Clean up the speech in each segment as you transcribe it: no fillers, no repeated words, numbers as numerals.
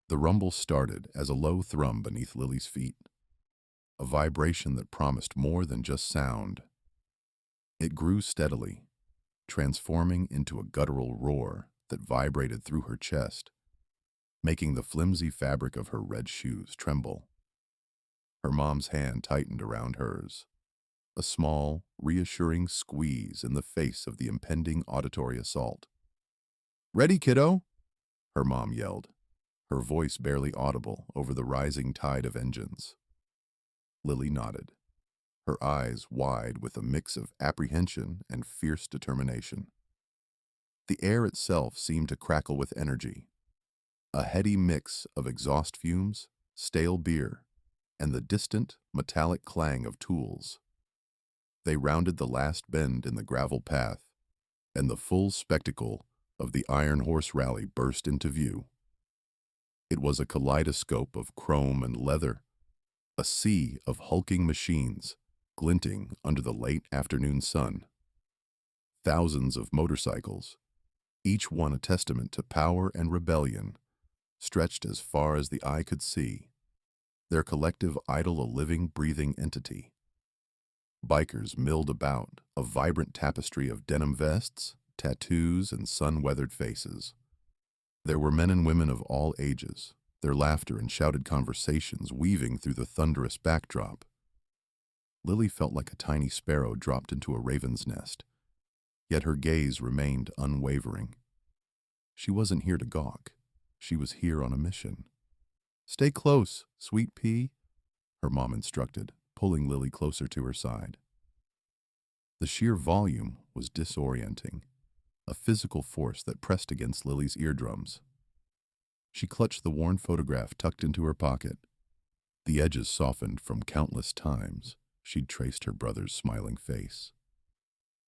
The rumble started as a low thrum beneath Lily's feet, a vibration that promised more than just sound. It grew steadily, transforming into a guttural roar that vibrated through her chest, making the flimsy fabric of her red shoes tremble. Her mom's hand tightened around hers, a small, reassuring squeeze in the face of the impending auditory assault. "Ready, kiddo?" her mom yelled, her voice barely audible over the rising tide of engines. Lily nodded, her eyes wide with a mix of apprehension and fierce determination. The air itself seemed to crackle with energy, a heady mix of exhaust fumes, stale beer, and the distant, metallic clang of tools. They rounded the last bend in the gravel path, and the full spectacle of the Iron Horse Rally burst into view. It was a kaleidoscope of chrome and leather, a sea of hulking machines glinting under the late afternoon sun. Thousands of motorcycles, each one a testament to power and rebellion, stretched as far as the eye could see, their collective idol a living, breathing entity. Bikers milled about, a vibrant tapestry of denim vests, tattoos, and sun-weathered faces. There were men and women of all ages, their laughter and shouted conversations weaving through the thunderous backdrop. Lily felt like a tiny sparrow dropped into a raven's nest, yet her gaze remained unwavering. She wasn't here to gawk. She was here on a mission. "Stay close, sweet pea," her mom instructed, pulling Lily closer to her side. The sheer volume was disorienting, a physical force that pressed against Lily's eardrums. She clutched the worn photograph tucked into her pocket, the edges softened from countless times she'd traced her brother's smiling face.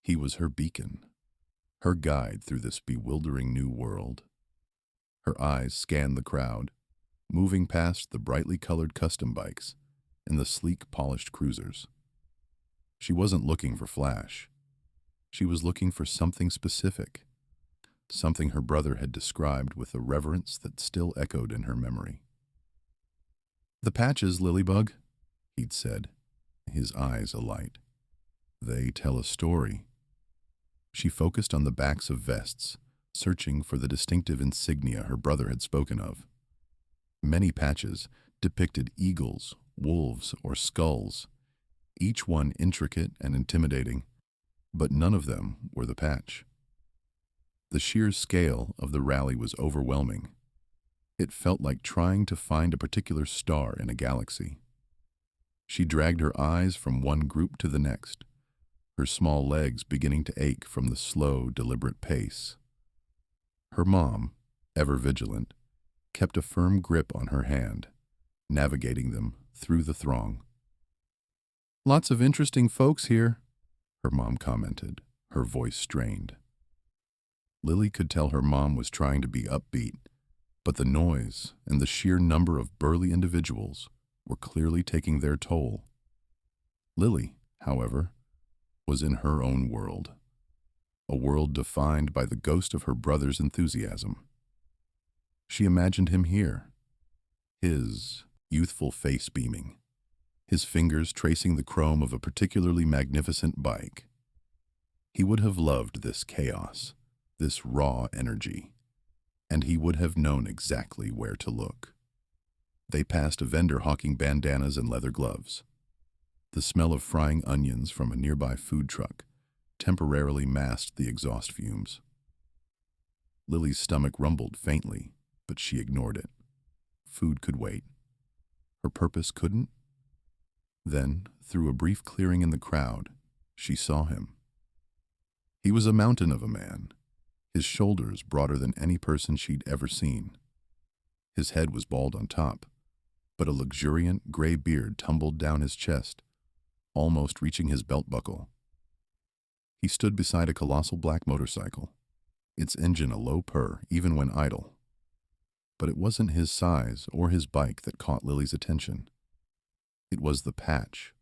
He was her beacon, her guide through this bewildering new world. Her eyes scanned the crowd, moving past the brightly colored custom bikes and the sleek, polished cruisers. She wasn't looking for flash. She was looking for something specific, something her brother had described with a reverence that still echoed in her memory. "The patches, Lilybug," he'd said, his eyes alight. "They tell a story." She focused on the backs of vests, searching for the distinctive insignia her brother had spoken of. Many patches depicted eagles, wolves, or skulls, each one intricate and intimidating, but none of them were the patch. The sheer scale of the rally was overwhelming. It felt like trying to find a particular star in a galaxy. She dragged her eyes from one group to the next, her small legs beginning to ache from the slow, deliberate pace. Her mom, ever vigilant, kept a firm grip on her hand, navigating them through the throng. "Lots of interesting folks here," her mom commented, her voice strained. Lily could tell her mom was trying to be upbeat, but the noise and the sheer number of burly individuals were clearly taking their toll. Lily, however, was in her own world, a world defined by the ghost of her brother's enthusiasm. She imagined him here, his youthful face beaming, his fingers tracing the chrome of a particularly magnificent bike. He would have loved this chaos, this raw energy, and he would have known exactly where to look. They passed a vendor hawking bandanas and leather gloves. The smell of frying onions from a nearby food truck temporarily masked the exhaust fumes. Lily's stomach rumbled faintly, but she ignored it. Food could wait. Her purpose couldn't. Then, through a brief clearing in the crowd, she saw him. He was a mountain of a man, his shoulders broader than any person she'd ever seen. His head was bald on top, but a luxuriant gray beard tumbled down his chest, almost reaching his belt buckle. He stood beside a colossal black motorcycle, its engine a low purr even when idle. But it wasn't his size or his bike that caught Lily's attention. It was the patch,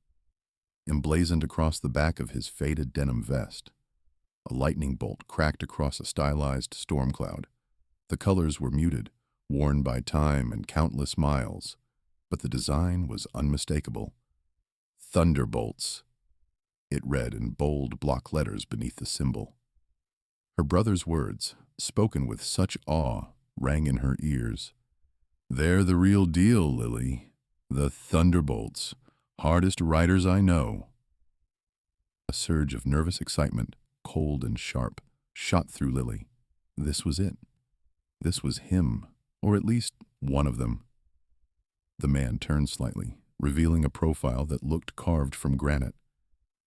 emblazoned across the back of his faded denim vest. A lightning bolt cracked across a stylized storm cloud. The colors were muted, worn by time and countless miles, but the design was unmistakable. Thunderbolts, it read in bold block letters beneath the symbol. Her brother's words, spoken with such awe, rang in her ears. "They're the real deal, Lily. The Thunderbolts. Hardest riders I know." A surge of nervous excitement, cold and sharp, shot through Lily. This was it. This was him, or at least one of them. The man turned slightly, revealing a profile that looked carved from granite,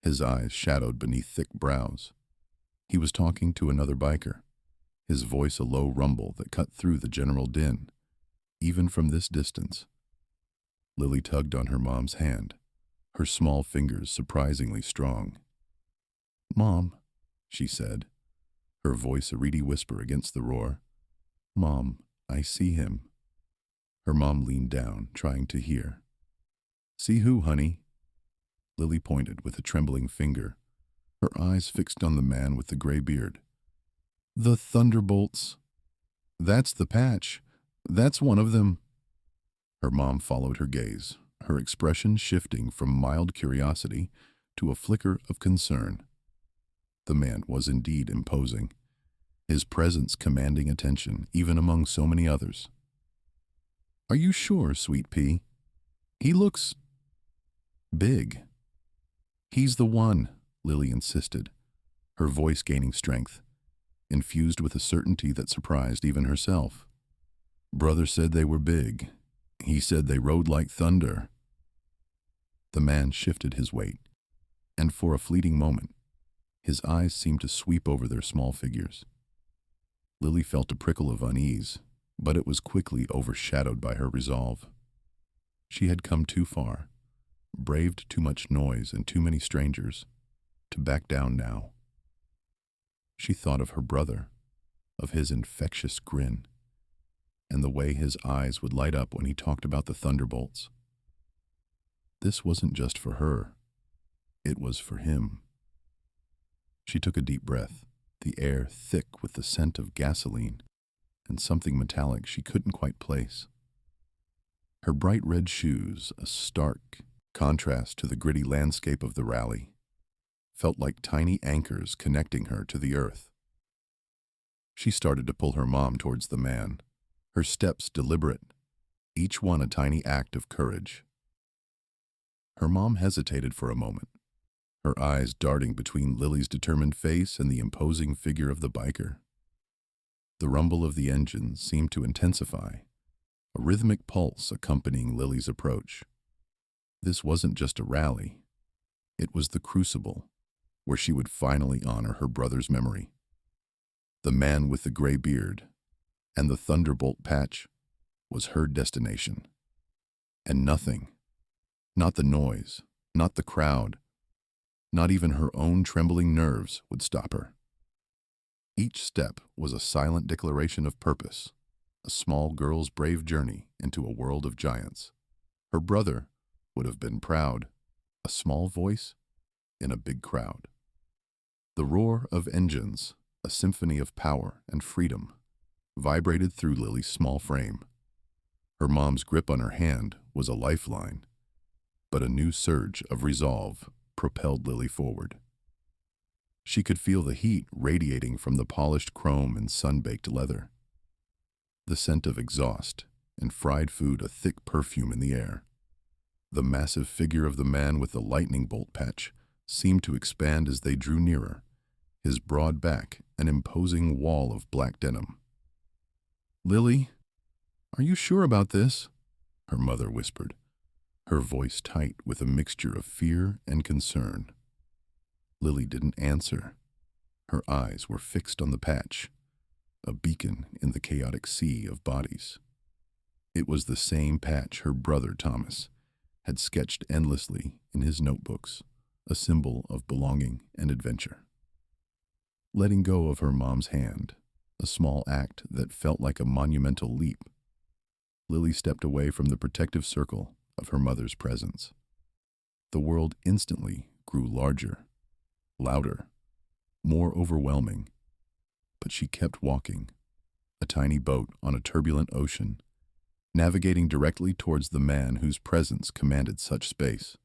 his eyes shadowed beneath thick brows. He was talking to another biker, his voice a low rumble that cut through the general din, even from this distance. Lily tugged on her mom's hand, her small fingers surprisingly strong. "Mom," she said, her voice a reedy whisper against the roar. "Mom, I see him." Her mom leaned down, trying to hear. "See who, honey?" Lily pointed with a trembling finger, her eyes fixed on the man with the gray beard. "The Thunderbolts. That's the patch. That's one of them." Her mom followed her gaze, her expression shifting from mild curiosity to a flicker of concern. The man was indeed imposing, his presence commanding attention even among so many others. "Are you sure, Sweet Pea? He looks big." "He's the one," Lily insisted, her voice gaining strength, infused with a certainty that surprised even herself. "Brother said they were big. He said they rode like thunder." The man shifted his weight, and for a fleeting moment, his eyes seemed to sweep over their small figures. Lily felt a prickle of unease, but it was quickly overshadowed by her resolve. She had come too far, braved too much noise and too many strangers, to back down now. She thought of her brother, of his infectious grin, and the way his eyes would light up when he talked about the Thunderbolts. This wasn't just for her, it was for him. She took a deep breath, the air thick with the scent of gasoline and something metallic she couldn't quite place. Her bright red shoes, a stark contrast to the gritty landscape of the rally, felt like tiny anchors connecting her to the earth. She started to pull her mom towards the man, her steps deliberate, each one a tiny act of courage. Her mom hesitated for a moment, her eyes darting between Lily's determined face and the imposing figure of the biker. The rumble of the engine seemed to intensify, a rhythmic pulse accompanying Lily's approach. This wasn't just a rally, it was the crucible, where she would finally honor her brother's memory. The man with the gray beard and the Thunderbolt patch was her destination. And nothing, not the noise, not the crowd, not even her own trembling nerves would stop her. Each step was a silent declaration of purpose, a small girl's brave journey into a world of giants. Her brother would have been proud, a small voice in a big crowd. The roar of engines, a symphony of power and freedom, vibrated through Lily's small frame. Her mom's grip on her hand was a lifeline, but a new surge of resolve propelled Lily forward. She could feel the heat radiating from the polished chrome and sun-baked leather, the scent of exhaust and fried food a thick perfume in the air. The massive figure of the man with the lightning bolt patch seemed to expand as they drew nearer, his broad back an imposing wall of black denim. "Lily, are you sure about this?" her mother whispered, her voice tight with a mixture of fear and concern. Lily didn't answer. Her eyes were fixed on the patch, a beacon in the chaotic sea of bodies. It was the same patch her brother Thomas had sketched endlessly in his notebooks, a symbol of belonging and adventure. Letting go of her mom's hand, a small act that felt like a monumental leap, Lily stepped away from the protective circle of her mother's presence. The world instantly grew larger, louder, more overwhelming, but she kept walking, a tiny boat on a turbulent ocean, navigating directly towards the man whose presence commanded such space.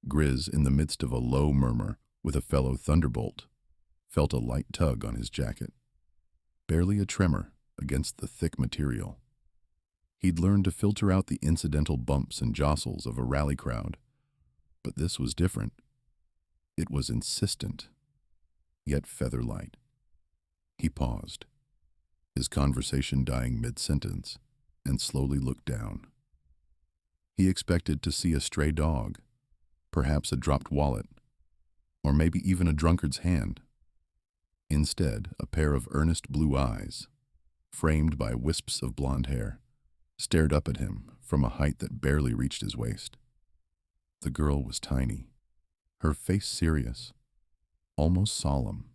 Grizz, in the midst of a low murmur with a fellow thunderbolt, felt a light tug on his jacket, barely a tremor against the thick material. He'd learned to filter out the incidental bumps and jostles of a rally crowd, but this was different. It was insistent, yet feather-light. He paused, his conversation dying mid-sentence, and slowly looked down. He expected to see a stray dog, perhaps a dropped wallet, or maybe even a drunkard's hand. Instead, a pair of earnest blue eyes, framed by wisps of blonde hair, stared up at him from a height that barely reached his waist. The girl was tiny, her face serious, almost solemn.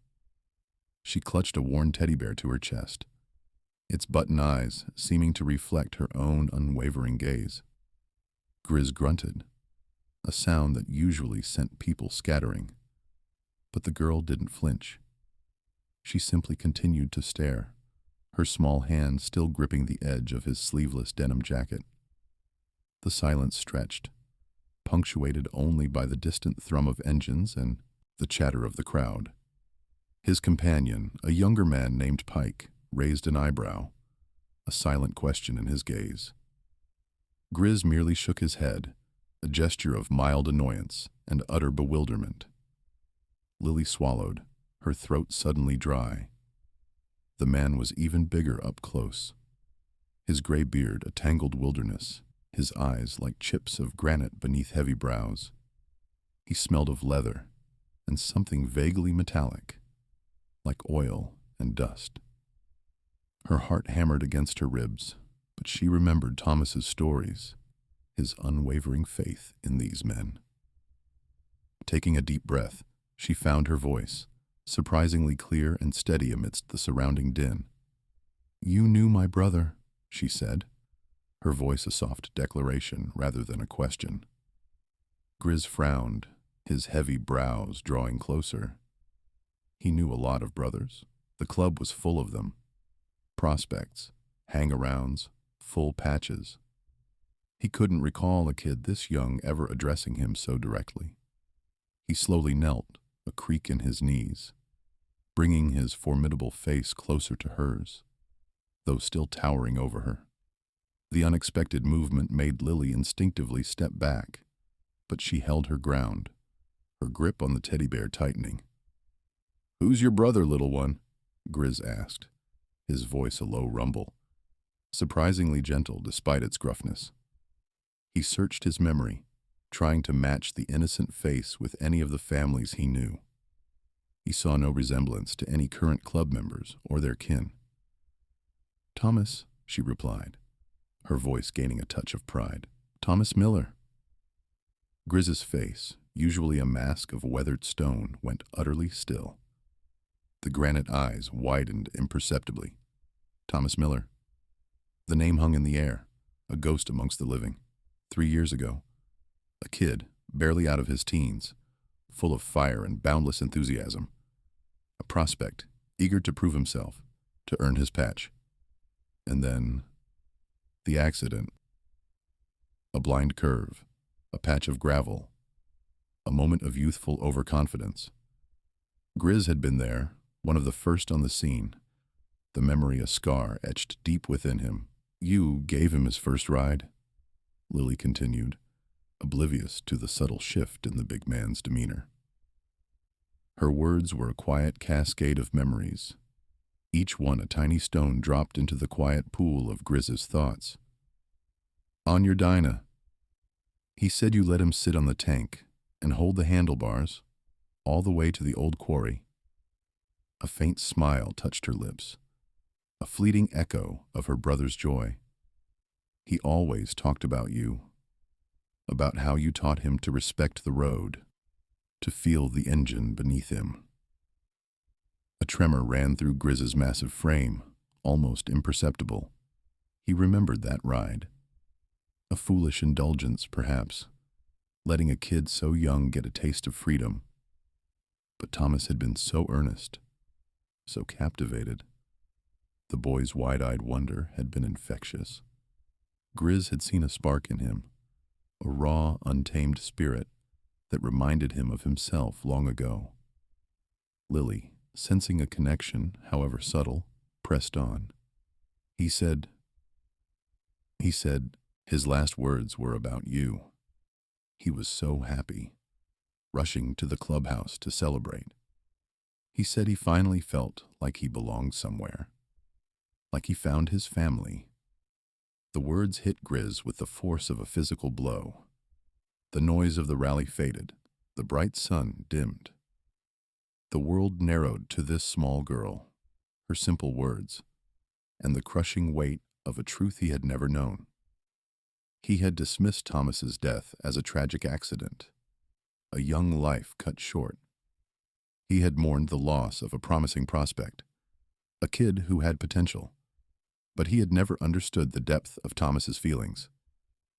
She clutched a worn teddy bear to her chest, its button eyes seeming to reflect her own unwavering gaze. Grizz grunted, a sound that usually sent people scattering. But the girl didn't flinch. She simply continued to stare, her small hand still gripping the edge of his sleeveless denim jacket. The silence stretched, punctuated only by the distant thrum of engines and the chatter of the crowd. His companion, a younger man named Pike, raised an eyebrow, a silent question in his gaze. Grizz merely shook his head, a gesture of mild annoyance and utter bewilderment. Lily swallowed, her throat suddenly dry. The man was even bigger up close, his gray beard a tangled wilderness, his eyes like chips of granite beneath heavy brows. He smelled of leather and something vaguely metallic, like oil and dust. Her heart hammered against her ribs, but she remembered Thomas's stories, his unwavering faith in these men. Taking a deep breath, she found her voice, surprisingly clear and steady amidst the surrounding din. "You knew my brother," she said, her voice a soft declaration rather than a question. Grizz frowned, his heavy brows drawing closer. He knew a lot of brothers. The club was full of them. Prospects, hang-arounds, full patches. He couldn't recall a kid this young ever addressing him so directly. He slowly knelt, a creak in his knees, bringing his formidable face closer to hers, though still towering over her. The unexpected movement made Lily instinctively step back, but she held her ground, her grip on the teddy bear tightening. "Who's your brother, little one?" Grizz asked, his voice a low rumble, surprisingly gentle despite its gruffness. He searched his memory, trying to match the innocent face with any of the families he knew. He saw no resemblance to any current club members or their kin. "Thomas," she replied, her voice gaining a touch of pride. "Thomas Miller." Grizz's face, usually a mask of weathered stone, went utterly still. The granite eyes widened imperceptibly. Thomas Miller. The name hung in the air, a ghost amongst the living. 3 years ago, a kid, barely out of his teens, full of fire and boundless enthusiasm. A prospect, eager to prove himself, to earn his patch. And then, the accident. A blind curve, a patch of gravel, a moment of youthful overconfidence. Grizz had been there, one of the first on the scene, the memory a scar etched deep within him. "You gave him his first ride?" Lily continued, oblivious to the subtle shift in the big man's demeanor. Her words were a quiet cascade of memories, each one a tiny stone dropped into the quiet pool of Grizz's thoughts. "On your Dinah. He said you let him sit on the tank and hold the handlebars all the way to the old quarry." A faint smile touched her lips, a fleeting echo of her brother's joy. "He always talked about you, about how you taught him to respect the road, to feel the engine beneath him." A tremor ran through Grizz's massive frame, almost imperceptible. He remembered that ride. A foolish indulgence, perhaps, letting a kid so young get a taste of freedom. But Thomas had been so earnest, so captivated. The boy's wide-eyed wonder had been infectious. Grizz had seen a spark in him, a raw, untamed spirit that reminded him of himself long ago. Lily, sensing a connection, however subtle, pressed on. He said, his last words were about you. He was so happy, rushing to the clubhouse to celebrate. He said he finally felt like he belonged somewhere, like he found his family. The words hit Grizz with the force of a physical blow. The noise of the rally faded, the bright sun dimmed. The world narrowed to this small girl, her simple words, and the crushing weight of a truth he had never known. He had dismissed Thomas's death as a tragic accident, a young life cut short. He had mourned the loss of a promising prospect, a kid who had potential. But he had never understood the depth of Thomas's feelings,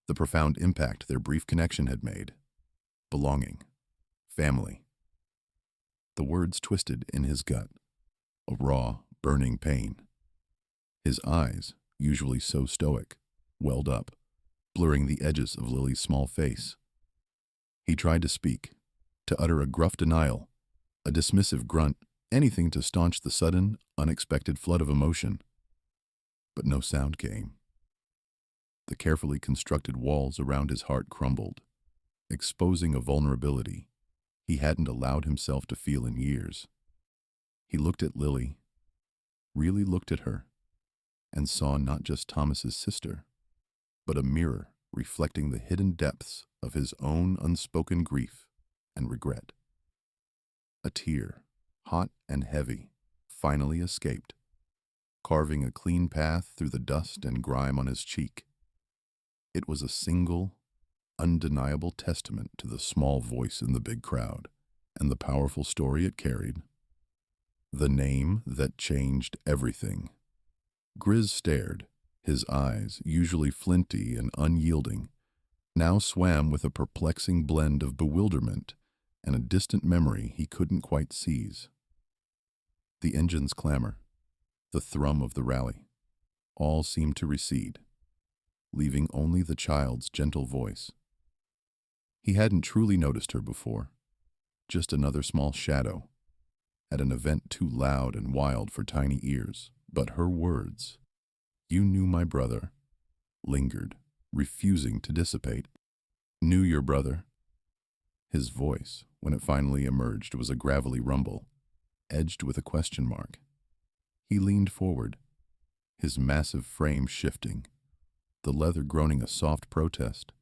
the profound impact their brief connection had made. Belonging. Family. The words twisted in his gut, a raw, burning pain. His eyes, usually so stoic, welled up, blurring the edges of Lily's small face. He tried to speak, to utter a gruff denial, a dismissive grunt, anything to staunch the sudden, unexpected flood of emotion. But no sound came. The carefully constructed walls around his heart crumbled, exposing a vulnerability he hadn't allowed himself to feel in years. He looked at Lily, really looked at her, and saw not just Thomas's sister, but a mirror reflecting the hidden depths of his own unspoken grief and regret. A tear, hot and heavy, finally escaped, carving a clean path through the dust and grime on his cheek. It was a single, undeniable testament to the small voice in the big crowd and the powerful story it carried. The name that changed everything. Grizz stared, his eyes, usually flinty and unyielding, now swam with a perplexing blend of bewilderment and a distant memory he couldn't quite seize. The engine's clamor, the thrum of the rally, all seemed to recede, leaving only the child's gentle voice. He hadn't truly noticed her before, just another small shadow, at an event too loud and wild for tiny ears. But her words, "You knew my brother," lingered, refusing to dissipate. "Knew your brother?" His voice, when it finally emerged, was a gravelly rumble, edged with a question mark. He leaned forward, his massive frame shifting, the leather groaning a soft protest.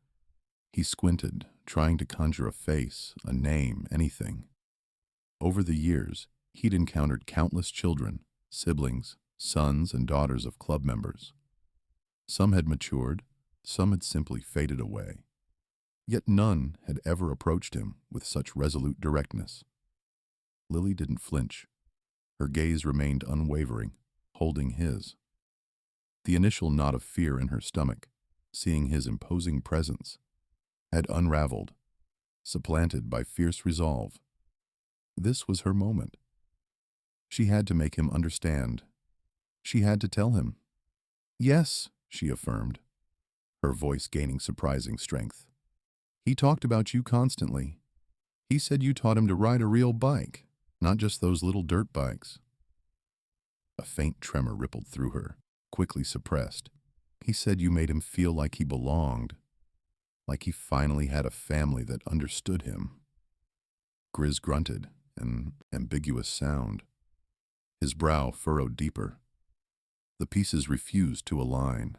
He squinted, trying to conjure a face, a name, anything. Over the years, he'd encountered countless children, siblings, sons and daughters of club members. Some had matured, some had simply faded away. Yet none had ever approached him with such resolute directness. Lily didn't flinch. Her gaze remained unwavering, holding his. The initial knot of fear in her stomach, seeing his imposing presence, had unraveled, supplanted by fierce resolve. This was her moment. She had to make him understand. She had to tell him. "Yes," she affirmed, her voice gaining surprising strength. "He talked about you constantly. He said you taught him to ride a real bike, not just those little dirt bikes." A faint tremor rippled through her, quickly suppressed. "He said you made him feel like he belonged, like he finally had a family that understood him." Grizz grunted, an ambiguous sound. His brow furrowed deeper. The pieces refused to align.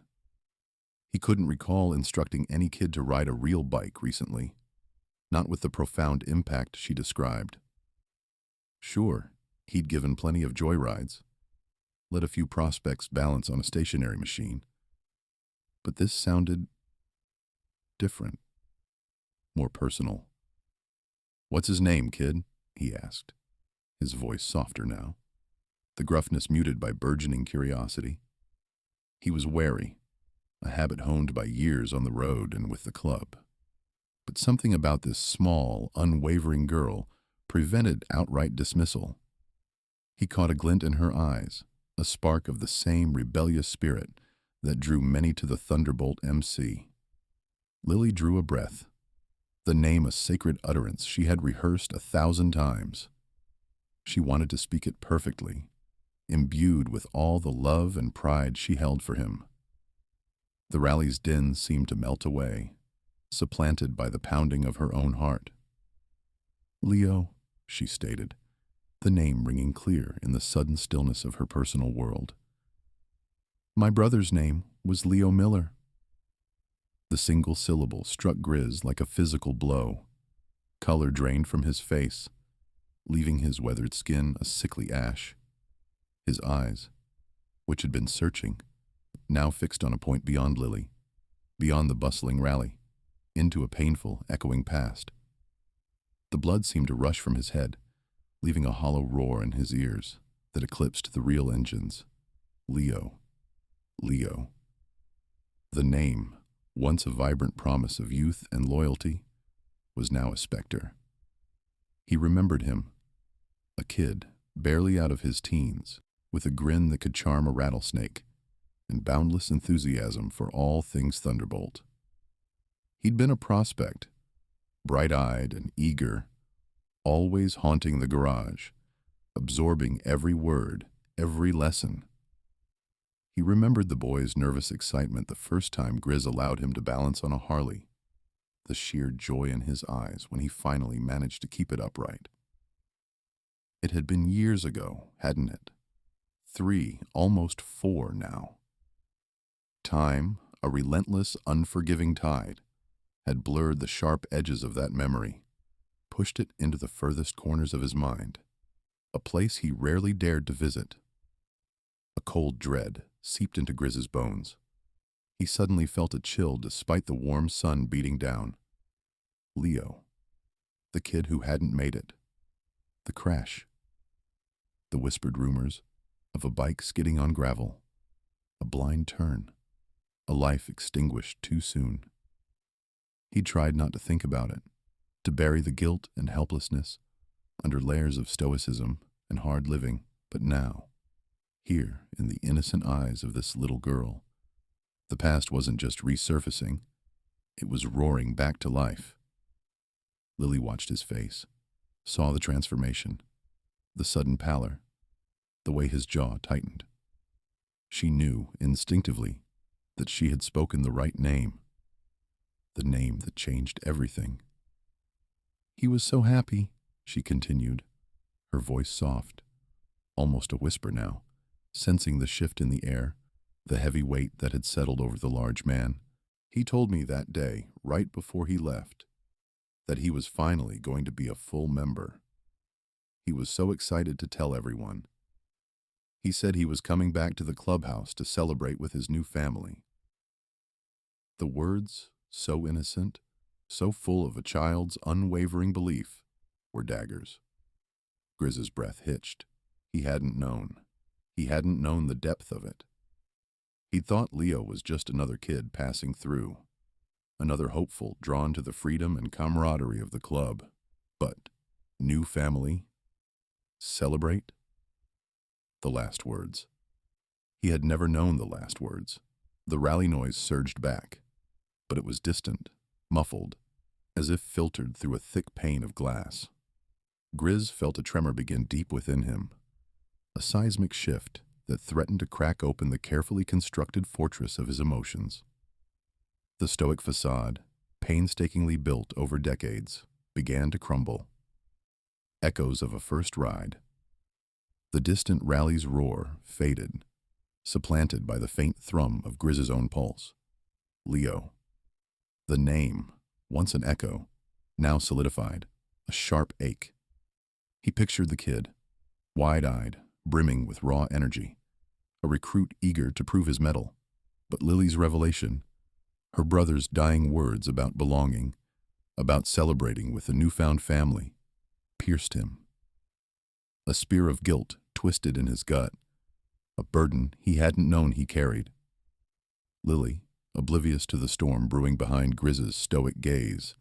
He couldn't recall instructing any kid to ride a real bike recently, not with the profound impact she described. Sure, he'd given plenty of joyrides, let a few prospects balance on a stationary machine. But this sounded different, more personal. "What's his name, kid?" he asked, his voice softer now, the gruffness muted by burgeoning curiosity. He was wary, a habit honed by years on the road and with the club. But something about this small, unwavering girl prevented outright dismissal. He caught a glint in her eyes, a spark of the same rebellious spirit that drew many to the Thunderbolt MC. Lily drew a breath, the name a sacred utterance she had rehearsed 1,000 times. She wanted to speak it perfectly, imbued with all the love and pride she held for him. The rally's din seemed to melt away, supplanted by the pounding of her own heart. "Leo," she stated, the name ringing clear in the sudden stillness of her personal world. "My brother's name was Leo Miller." The single syllable struck Grizz like a physical blow. Color drained from his face, leaving his weathered skin a sickly ash. His eyes, which had been searching, now fixed on a point beyond Lily, beyond the bustling rally, into a painful, echoing past. The blood seemed to rush from his head, leaving a hollow roar in his ears that eclipsed the real engines. Leo. Leo. The name, once a vibrant promise of youth and loyalty, was now a specter. He remembered him, a kid, barely out of his teens, with a grin that could charm a rattlesnake, and boundless enthusiasm for all things Thunderbolt. He'd been a prospect, bright-eyed and eager, always haunting the garage, absorbing every word, every lesson. He remembered the boy's nervous excitement the first time Grizz allowed him to balance on a Harley, the sheer joy in his eyes when he finally managed to keep it upright. It had been years ago, hadn't it? 3, almost 4 now. Time, a relentless, unforgiving tide, had blurred the sharp edges of that memory, pushed it into the furthest corners of his mind, a place he rarely dared to visit. A cold dread seeped into Grizz's bones. He suddenly felt a chill despite the warm sun beating down. Leo, the kid who hadn't made it, the crash, the whispered rumors of a bike skidding on gravel, a blind turn, a life extinguished too soon. He tried not to think about it, to bury the guilt and helplessness under layers of stoicism and hard living, but now, here in the innocent eyes of this little girl, the past wasn't just resurfacing, it was roaring back to life. Lily watched his face, saw the transformation, the sudden pallor, the way his jaw tightened. She knew, instinctively, that she had spoken the right name, the name that changed everything. "He was so happy," she continued, her voice soft, almost a whisper now, sensing the shift in the air, the heavy weight that had settled over the large man. "He told me that day, right before he left, that he was finally going to be a full member. He was so excited to tell everyone. He said he was coming back to the clubhouse to celebrate with his new family." The words, so innocent, so full of a child's unwavering belief, were daggers. Grizz's breath hitched. He hadn't known. He hadn't known the depth of it. He'd thought Leo was just another kid passing through, another hopeful drawn to the freedom and camaraderie of the club. But new family? Celebrate? The last words. He had never known the last words. The rally noise surged back, but it was distant, muffled, as if filtered through a thick pane of glass. Grizz felt a tremor begin deep within him, a seismic shift that threatened to crack open the carefully constructed fortress of his emotions. The stoic facade, painstakingly built over decades, began to crumble. Echoes of a first ride. The distant rally's roar faded, supplanted by the faint thrum of Grizz's own pulse. Leo. The name, once an echo, now solidified, a sharp ache. He pictured the kid, wide-eyed, brimming with raw energy, a recruit eager to prove his mettle. But Lily's revelation, her brother's dying words about belonging, about celebrating with a newfound family, pierced him. A spear of guilt twisted in his gut, a burden he hadn't known he carried. Lily, oblivious to the storm brewing behind Grizz's stoic gaze,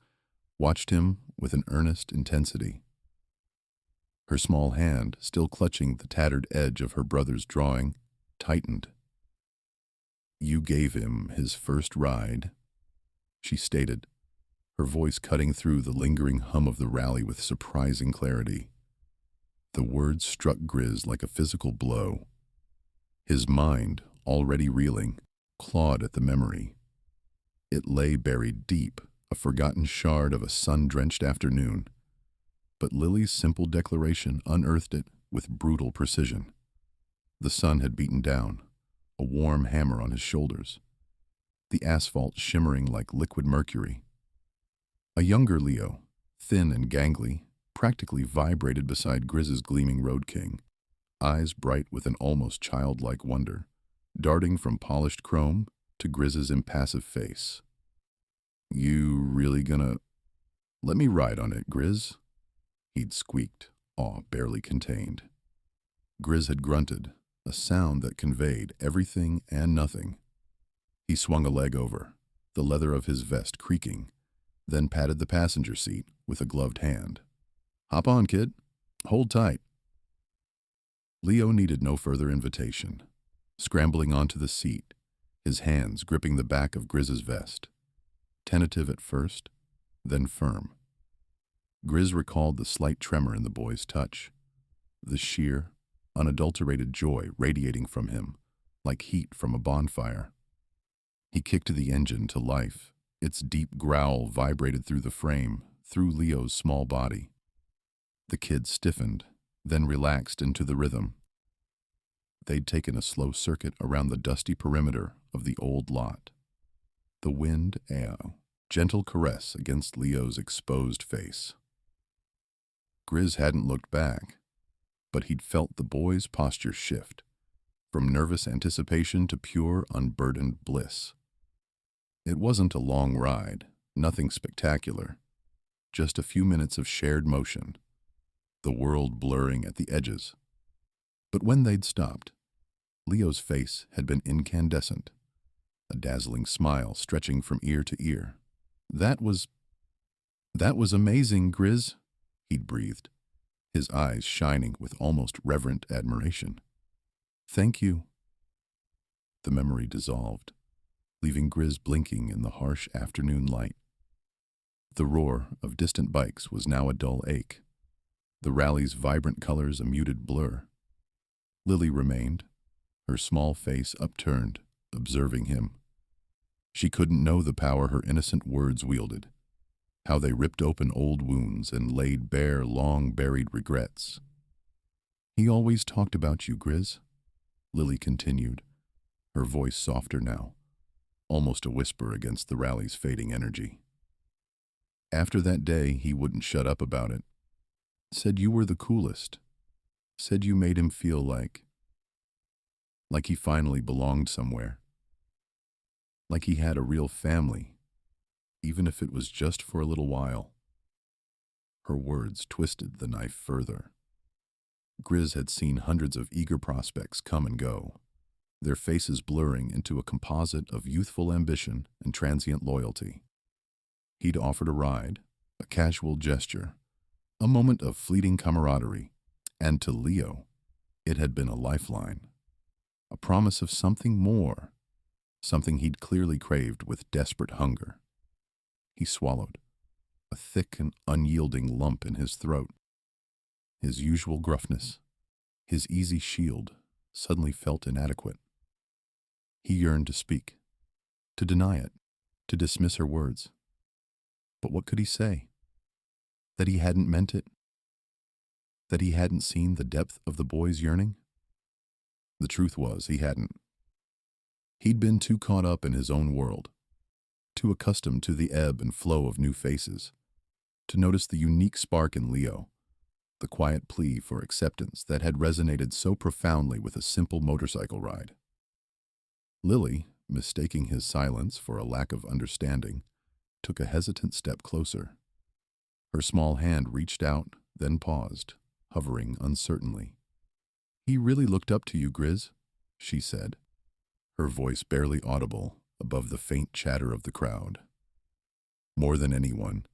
watched him with an earnest intensity. Her small hand still clutching the tattered edge of her brother's drawing, tightened. "You gave him his first ride," she stated, her voice cutting through the lingering hum of the rally with surprising clarity. The words struck Grizz like a physical blow. His mind, already reeling, clawed at the memory. It lay buried deep, a forgotten shard of a sun-drenched afternoon. But Lily's simple declaration unearthed it with brutal precision. The sun had beaten down, a warm hammer on his shoulders, the asphalt shimmering like liquid mercury. A younger Leo, thin and gangly, practically vibrated beside Grizz's gleaming road king, eyes bright with an almost childlike wonder, darting from polished chrome to Grizz's impassive face. "You really gonna let me ride on it, Grizz?" He'd squeaked, awe barely contained. Grizz had grunted, a sound that conveyed everything and nothing. He swung a leg over, the leather of his vest creaking, then patted the passenger seat with a gloved hand. "Hop on, kid. Hold tight." Leo needed no further invitation. Scrambling onto the seat, his hands gripping the back of Grizz's vest. Tentative at first, then firm. Grizz recalled the slight tremor in the boy's touch, the sheer, unadulterated joy radiating from him, like heat from a bonfire. He kicked the engine to life. Its deep growl vibrated through the frame, through Leo's small body. The kid stiffened, then relaxed into the rhythm. They'd taken a slow circuit around the dusty perimeter of the old lot. The wind, a gentle caress against Leo's exposed face. Grizz hadn't looked back, but he'd felt the boy's posture shift, from nervous anticipation to pure, unburdened bliss. It wasn't a long ride, nothing spectacular, just a few minutes of shared motion, the world blurring at the edges. But when they'd stopped, Leo's face had been incandescent, a dazzling smile stretching from ear to ear. That was amazing, Grizz," he'd breathed, his eyes shining with almost reverent admiration. "Thank you." The memory dissolved, leaving Grizz blinking in the harsh afternoon light. The roar of distant bikes was now a dull ache, the rally's vibrant colors a muted blur. Lily remained, her small face upturned, observing him. She couldn't know the power her innocent words wielded, how they ripped open old wounds and laid bare long-buried regrets. "He always talked about you, Grizz," Lily continued, her voice softer now, almost a whisper against the rally's fading energy. "After that day, he wouldn't shut up about it. Said you were the coolest. Said you made him feel like he finally belonged somewhere. Like he had a real family, even if it was just for a little while." Her words twisted the knife further. Grizz had seen hundreds of eager prospects come and go, their faces blurring into a composite of youthful ambition and transient loyalty. He'd offered a ride, a casual gesture, a moment of fleeting camaraderie, and to Leo, it had been a lifeline, a promise of something more, something he'd clearly craved with desperate hunger. He swallowed, a thick and unyielding lump in his throat. His usual gruffness, his easy shield, suddenly felt inadequate. He yearned to speak, to deny it, to dismiss her words. But what could he say? That he hadn't meant it? That he hadn't seen the depth of the boy's yearning? The truth was, he hadn't. He'd been too caught up in his own world, too accustomed to the ebb and flow of new faces, to notice the unique spark in Leo, the quiet plea for acceptance that had resonated so profoundly with a simple motorcycle ride. Lily, mistaking his silence for a lack of understanding, took a hesitant step closer. Her small hand reached out, then paused, hovering uncertainly. "He really looked up to you, Grizz," she said, her voice barely audible above the faint chatter of the crowd. More than anyone,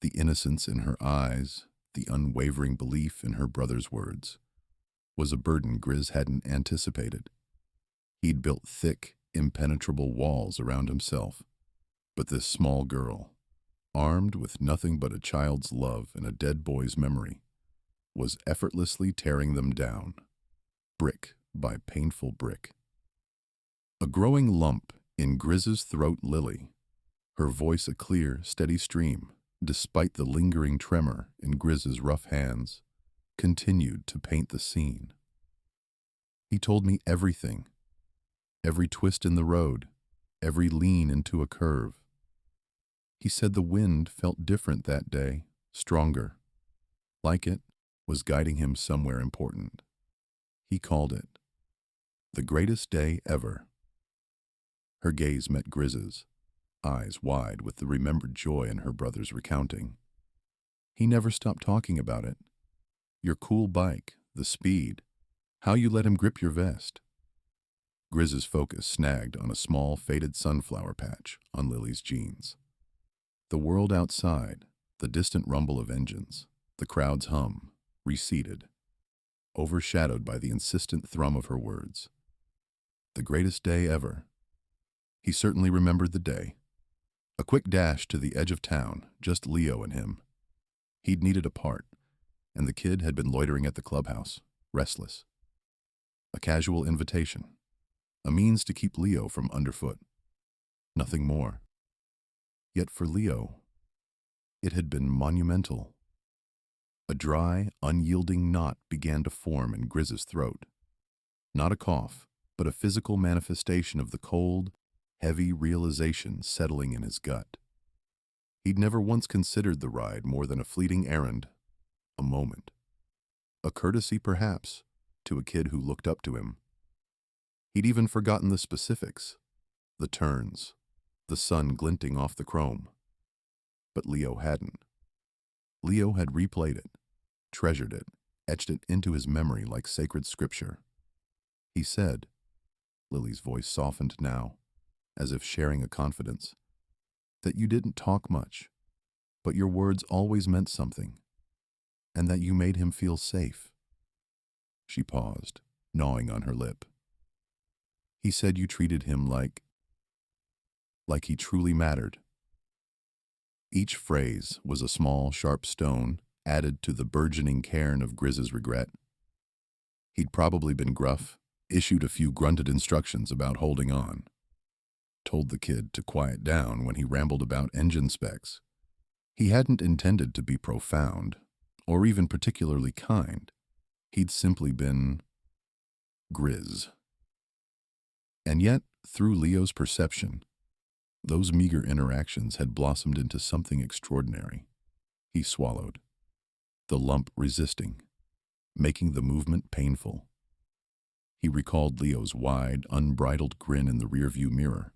the innocence in her eyes, the unwavering belief in her brother's words, was a burden Grizz hadn't anticipated. He'd built thick, impenetrable walls around himself, but this small girl, armed with nothing but a child's love and a dead boy's memory, was effortlessly tearing them down, brick by painful brick. A growing lump in Griz's throat, Lily, her voice a clear, steady stream, despite the lingering tremor in Griz's rough hands, continued to paint the scene. He told me everything, every twist in the road, every lean into a curve. He said the wind felt different that day, stronger, like it was guiding him somewhere important. He called it the greatest day ever. Her gaze met Griz's, eyes wide with the remembered joy in her brother's recounting. He never stopped talking about it. Your cool bike, the speed, how you let him grip your vest. Griz's focus snagged on a small, faded sunflower patch on Lily's jeans. The world outside, the distant rumble of engines, the crowd's hum, receded, overshadowed by the insistent thrum of her words. The greatest day ever. He certainly remembered the day. A quick dash to the edge of town, just Leo and him. He'd needed a part, and the kid had been loitering at the clubhouse, restless. A casual invitation, a means to keep Leo from underfoot. Nothing more. Yet for Leo, it had been monumental. A dry, unyielding knot began to form in Griz's throat. Not a cough, but a physical manifestation of the cold, heavy realization settling in his gut. He'd never once considered the ride more than a fleeting errand, a moment. A courtesy, perhaps, to a kid who looked up to him. He'd even forgotten the specifics, the turns, the sun glinting off the chrome. But Leo hadn't. Leo had replayed it, treasured it, etched it into his memory like sacred scripture. He said, Lily's voice softened now, as if sharing a confidence, that you didn't talk much, but your words always meant something, and that you made him feel safe. She paused, gnawing on her lip. He said you treated him like he truly mattered. Each phrase was a small, sharp stone added to the burgeoning cairn of Griz's regret. He'd probably been gruff, issued a few grunted instructions about holding on, told the kid to quiet down when he rambled about engine specs. He hadn't intended to be profound, or even particularly kind. He'd simply been Grizz. And yet, through Leo's perception, those meager interactions had blossomed into something extraordinary. He swallowed, the lump resisting, making the movement painful. He recalled Leo's wide, unbridled grin in the rearview mirror,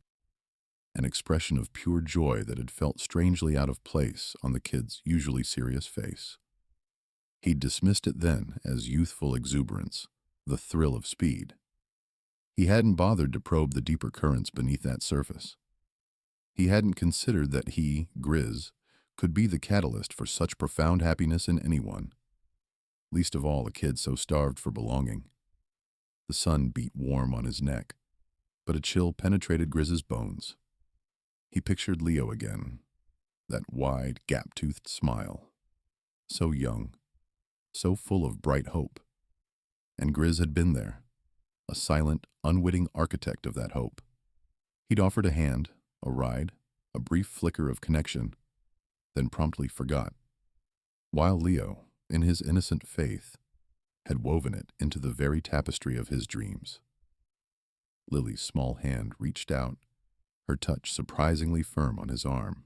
an expression of pure joy that had felt strangely out of place on the kid's usually serious face. He'd dismissed it then as youthful exuberance, the thrill of speed. He hadn't bothered to probe the deeper currents beneath that surface. He hadn't considered that he, Grizz, could be the catalyst for such profound happiness in anyone, least of all a kid so starved for belonging. The sun beat warm on his neck, but a chill penetrated Grizz's bones. He pictured Leo again, that wide, gap-toothed smile, so young, so full of bright hope. And Grizz had been there, a silent, unwitting architect of that hope. He'd offered a hand, a ride, a brief flicker of connection, then promptly forgot, while Leo, in his innocent faith, had woven it into the very tapestry of his dreams. Lily's small hand reached out, her touch surprisingly firm on his arm.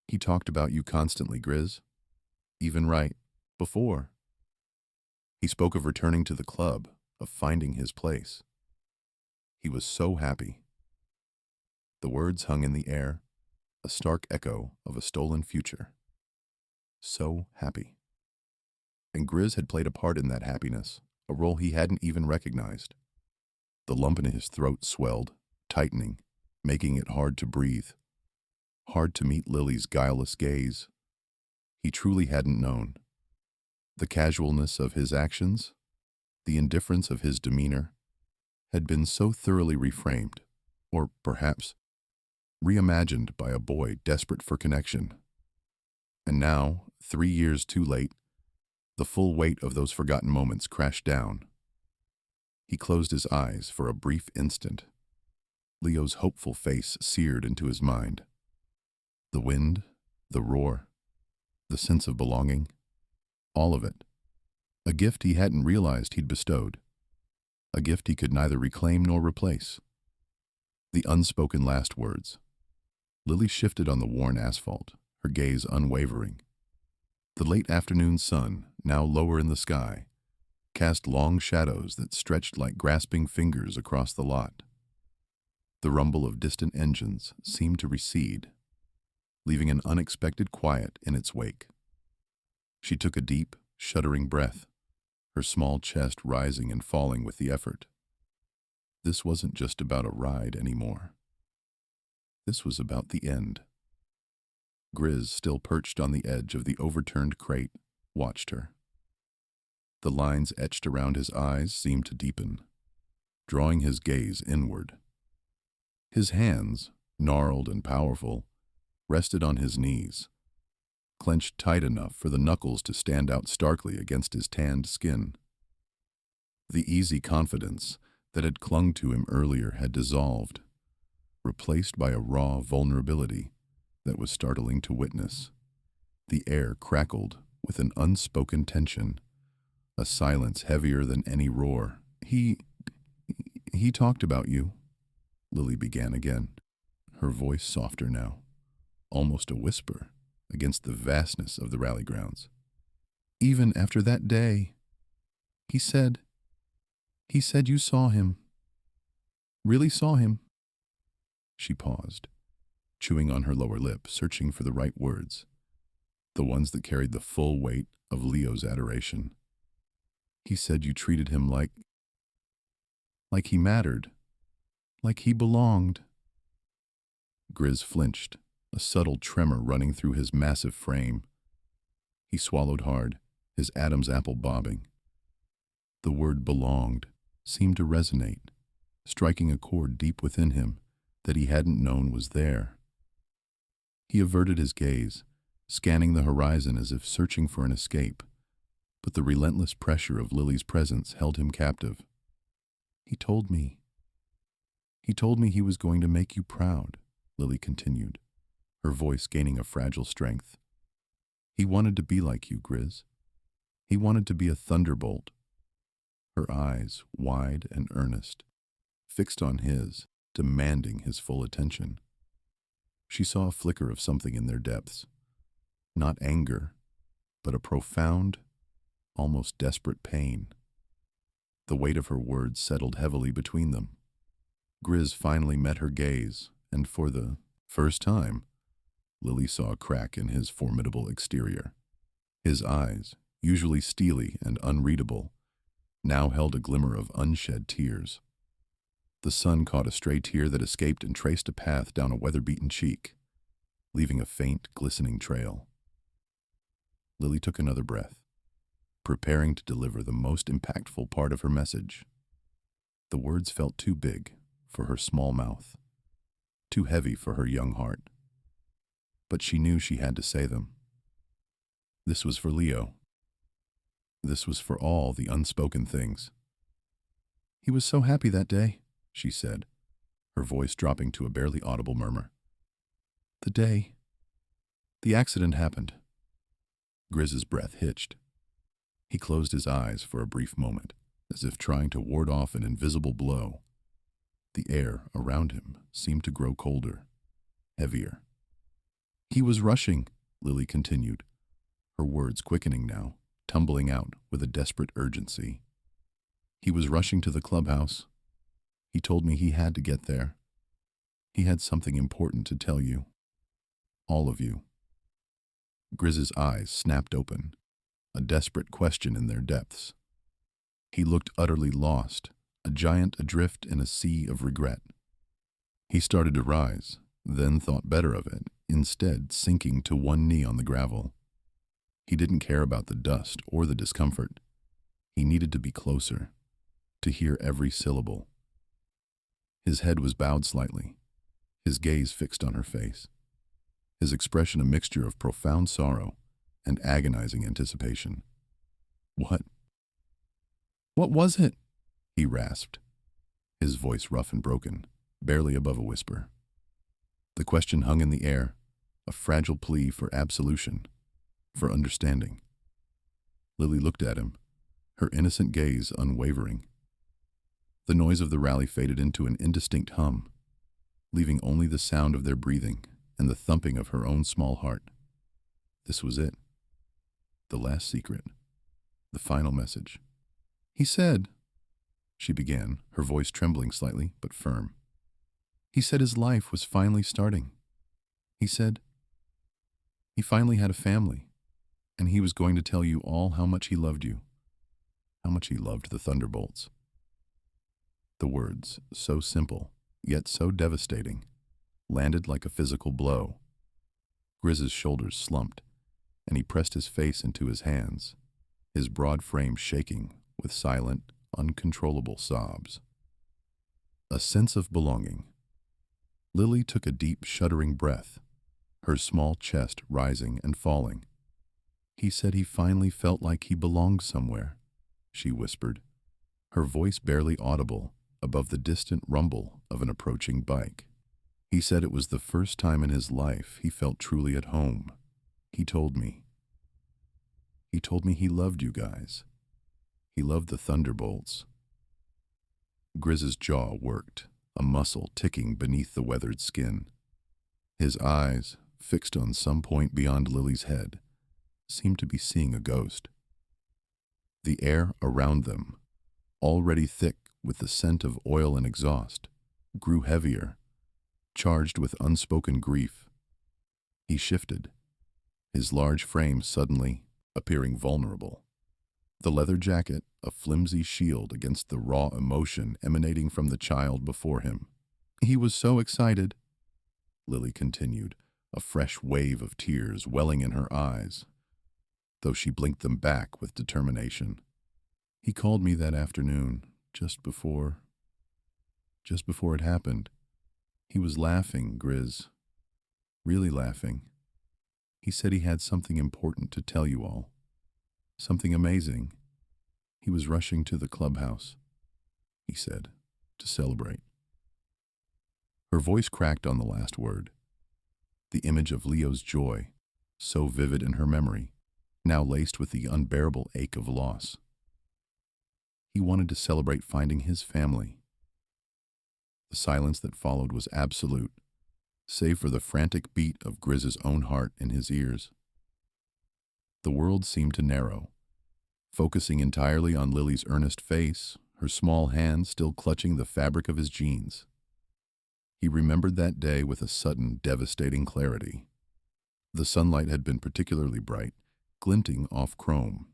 He talked about you constantly, Grizz. Even right before. He spoke of returning to the club, of finding his place. He was so happy. The words hung in the air, a stark echo of a stolen future. So happy. And Grizz had played a part in that happiness, a role he hadn't even recognized. The lump in his throat swelled, tightening, making it hard to breathe, hard to meet Lily's guileless gaze. He truly hadn't known. The casualness of his actions, the indifference of his demeanor, had been so thoroughly reframed, or perhaps reimagined by a boy desperate for connection. And now, 3 years too late, the full weight of those forgotten moments crashed down. He closed his eyes for a brief instant. Leo's hopeful face seared into his mind. The wind, the roar, the sense of belonging, all of it. A gift he hadn't realized he'd bestowed. A gift he could neither reclaim nor replace. The unspoken last words. Lily shifted on the worn asphalt, her gaze unwavering. The late afternoon sun, now lower in the sky, cast long shadows that stretched like grasping fingers across the lot. The rumble of distant engines seemed to recede, leaving an unexpected quiet in its wake. She took a deep, shuddering breath, her small chest rising and falling with the effort. This wasn't just about a ride anymore. This was about the end. Grizz, still perched on the edge of the overturned crate, watched her. The lines etched around his eyes seemed to deepen, drawing his gaze inward. His hands, gnarled and powerful, rested on his knees, clenched tight enough for the knuckles to stand out starkly against his tanned skin. The easy confidence that had clung to him earlier had dissolved, replaced by a raw vulnerability that was startling to witness. The air crackled with an unspoken tension, a silence heavier than any roar. He talked about you, Lily began again, her voice softer now, almost a whisper against the vastness of the rally grounds. Even after that day, he said you saw him. Really saw him. She paused, chewing on her lower lip, searching for the right words, the ones that carried the full weight of Leo's adoration. He said you treated him like he mattered, like he belonged. Grizz flinched, a subtle tremor running through his massive frame. He swallowed hard, his Adam's apple bobbing. The word belonged seemed to resonate, striking a chord deep within him that he hadn't known was there. He averted his gaze, scanning the horizon as if searching for an escape, but the relentless pressure of Lily's presence held him captive. He told me he was going to make you proud, Lily continued, her voice gaining a fragile strength. He wanted to be like you, Grizz. He wanted to be a thunderbolt. Her eyes, wide and earnest, fixed on his, demanding his full attention. She saw a flicker of something in their depths. Not anger, but a profound, almost desperate pain. The weight of her words settled heavily between them. Grizz finally met her gaze, and for the first time, Lily saw a crack in his formidable exterior. His eyes, usually steely and unreadable, now held a glimmer of unshed tears. The sun caught a stray tear that escaped and traced a path down a weather-beaten cheek, leaving a faint, glistening trail. Lily took another breath, preparing to deliver the most impactful part of her message. The words felt too big for her small mouth, too heavy for her young heart. But she knew she had to say them. This was for Leo. This was for all the unspoken things. He was so happy that day, she said, her voice dropping to a barely audible murmur. The accident happened. Grizz's breath hitched. He closed his eyes for a brief moment, as if trying to ward off an invisible blow. The air around him seemed to grow colder, heavier. He was rushing, Lily continued, her words quickening now, tumbling out with a desperate urgency. He was rushing to the clubhouse. He told me he had to get there. He had something important to tell you. All of you. Grizz's eyes snapped open, a desperate question in their depths. He looked utterly lost, a giant adrift in a sea of regret. He started to rise, then thought better of it, instead sinking to one knee on the gravel. He didn't care about the dust or the discomfort. He needed to be closer, to hear every syllable, His head was bowed slightly, his gaze fixed on her face, his expression a mixture of profound sorrow and agonizing anticipation. What? What was it? He rasped, his voice rough and broken, barely above a whisper. The question hung in the air, a fragile plea for absolution, for understanding. Lily looked at him, her innocent gaze unwavering. The noise of the rally faded into an indistinct hum, leaving only the sound of their breathing and the thumping of her own small heart. This was it. The last secret. The final message. He said, she began, her voice trembling slightly but firm. He said his life was finally starting. He said he finally had a family, and he was going to tell you all how much he loved you, how much he loved the Thunderbolts. The words, so simple, yet so devastating, landed like a physical blow. Grizz's shoulders slumped, and he pressed his face into his hands, his broad frame shaking with silent, uncontrollable sobs. A sense of belonging. Lily took a deep, shuddering breath, her small chest rising and falling. He said he finally felt like he belonged somewhere, she whispered, her voice barely audible above the distant rumble of an approaching bike. He said it was the first time in his life he felt truly at home. He told me he loved you guys. He loved the Thunderbolts. Grizz's jaw worked, a muscle ticking beneath the weathered skin. His eyes, fixed on some point beyond Lily's head, seemed to be seeing a ghost. The air around them, already thick with the scent of oil and exhaust, grew heavier, charged with unspoken grief. He shifted, his large frame suddenly appearing vulnerable. The leather jacket, a flimsy shield against the raw emotion emanating from the child before him. He was so excited, Lily continued, a fresh wave of tears welling in her eyes, though she blinked them back with determination. He called me that afternoon, just before it happened. He was laughing, Grizz. Really laughing. He said he had something important to tell you all. Something amazing. He was rushing to the clubhouse, he said, to celebrate. Her voice cracked on the last word. The image of Leo's joy, so vivid in her memory, now laced with the unbearable ache of loss. He wanted to celebrate finding his family. The silence that followed was absolute, save for the frantic beat of Grizz's own heart in his ears. The world seemed to narrow, focusing entirely on Lily's earnest face, her small hand still clutching the fabric of his jeans. He remembered that day with a sudden, devastating clarity. The sunlight had been particularly bright, glinting off chrome.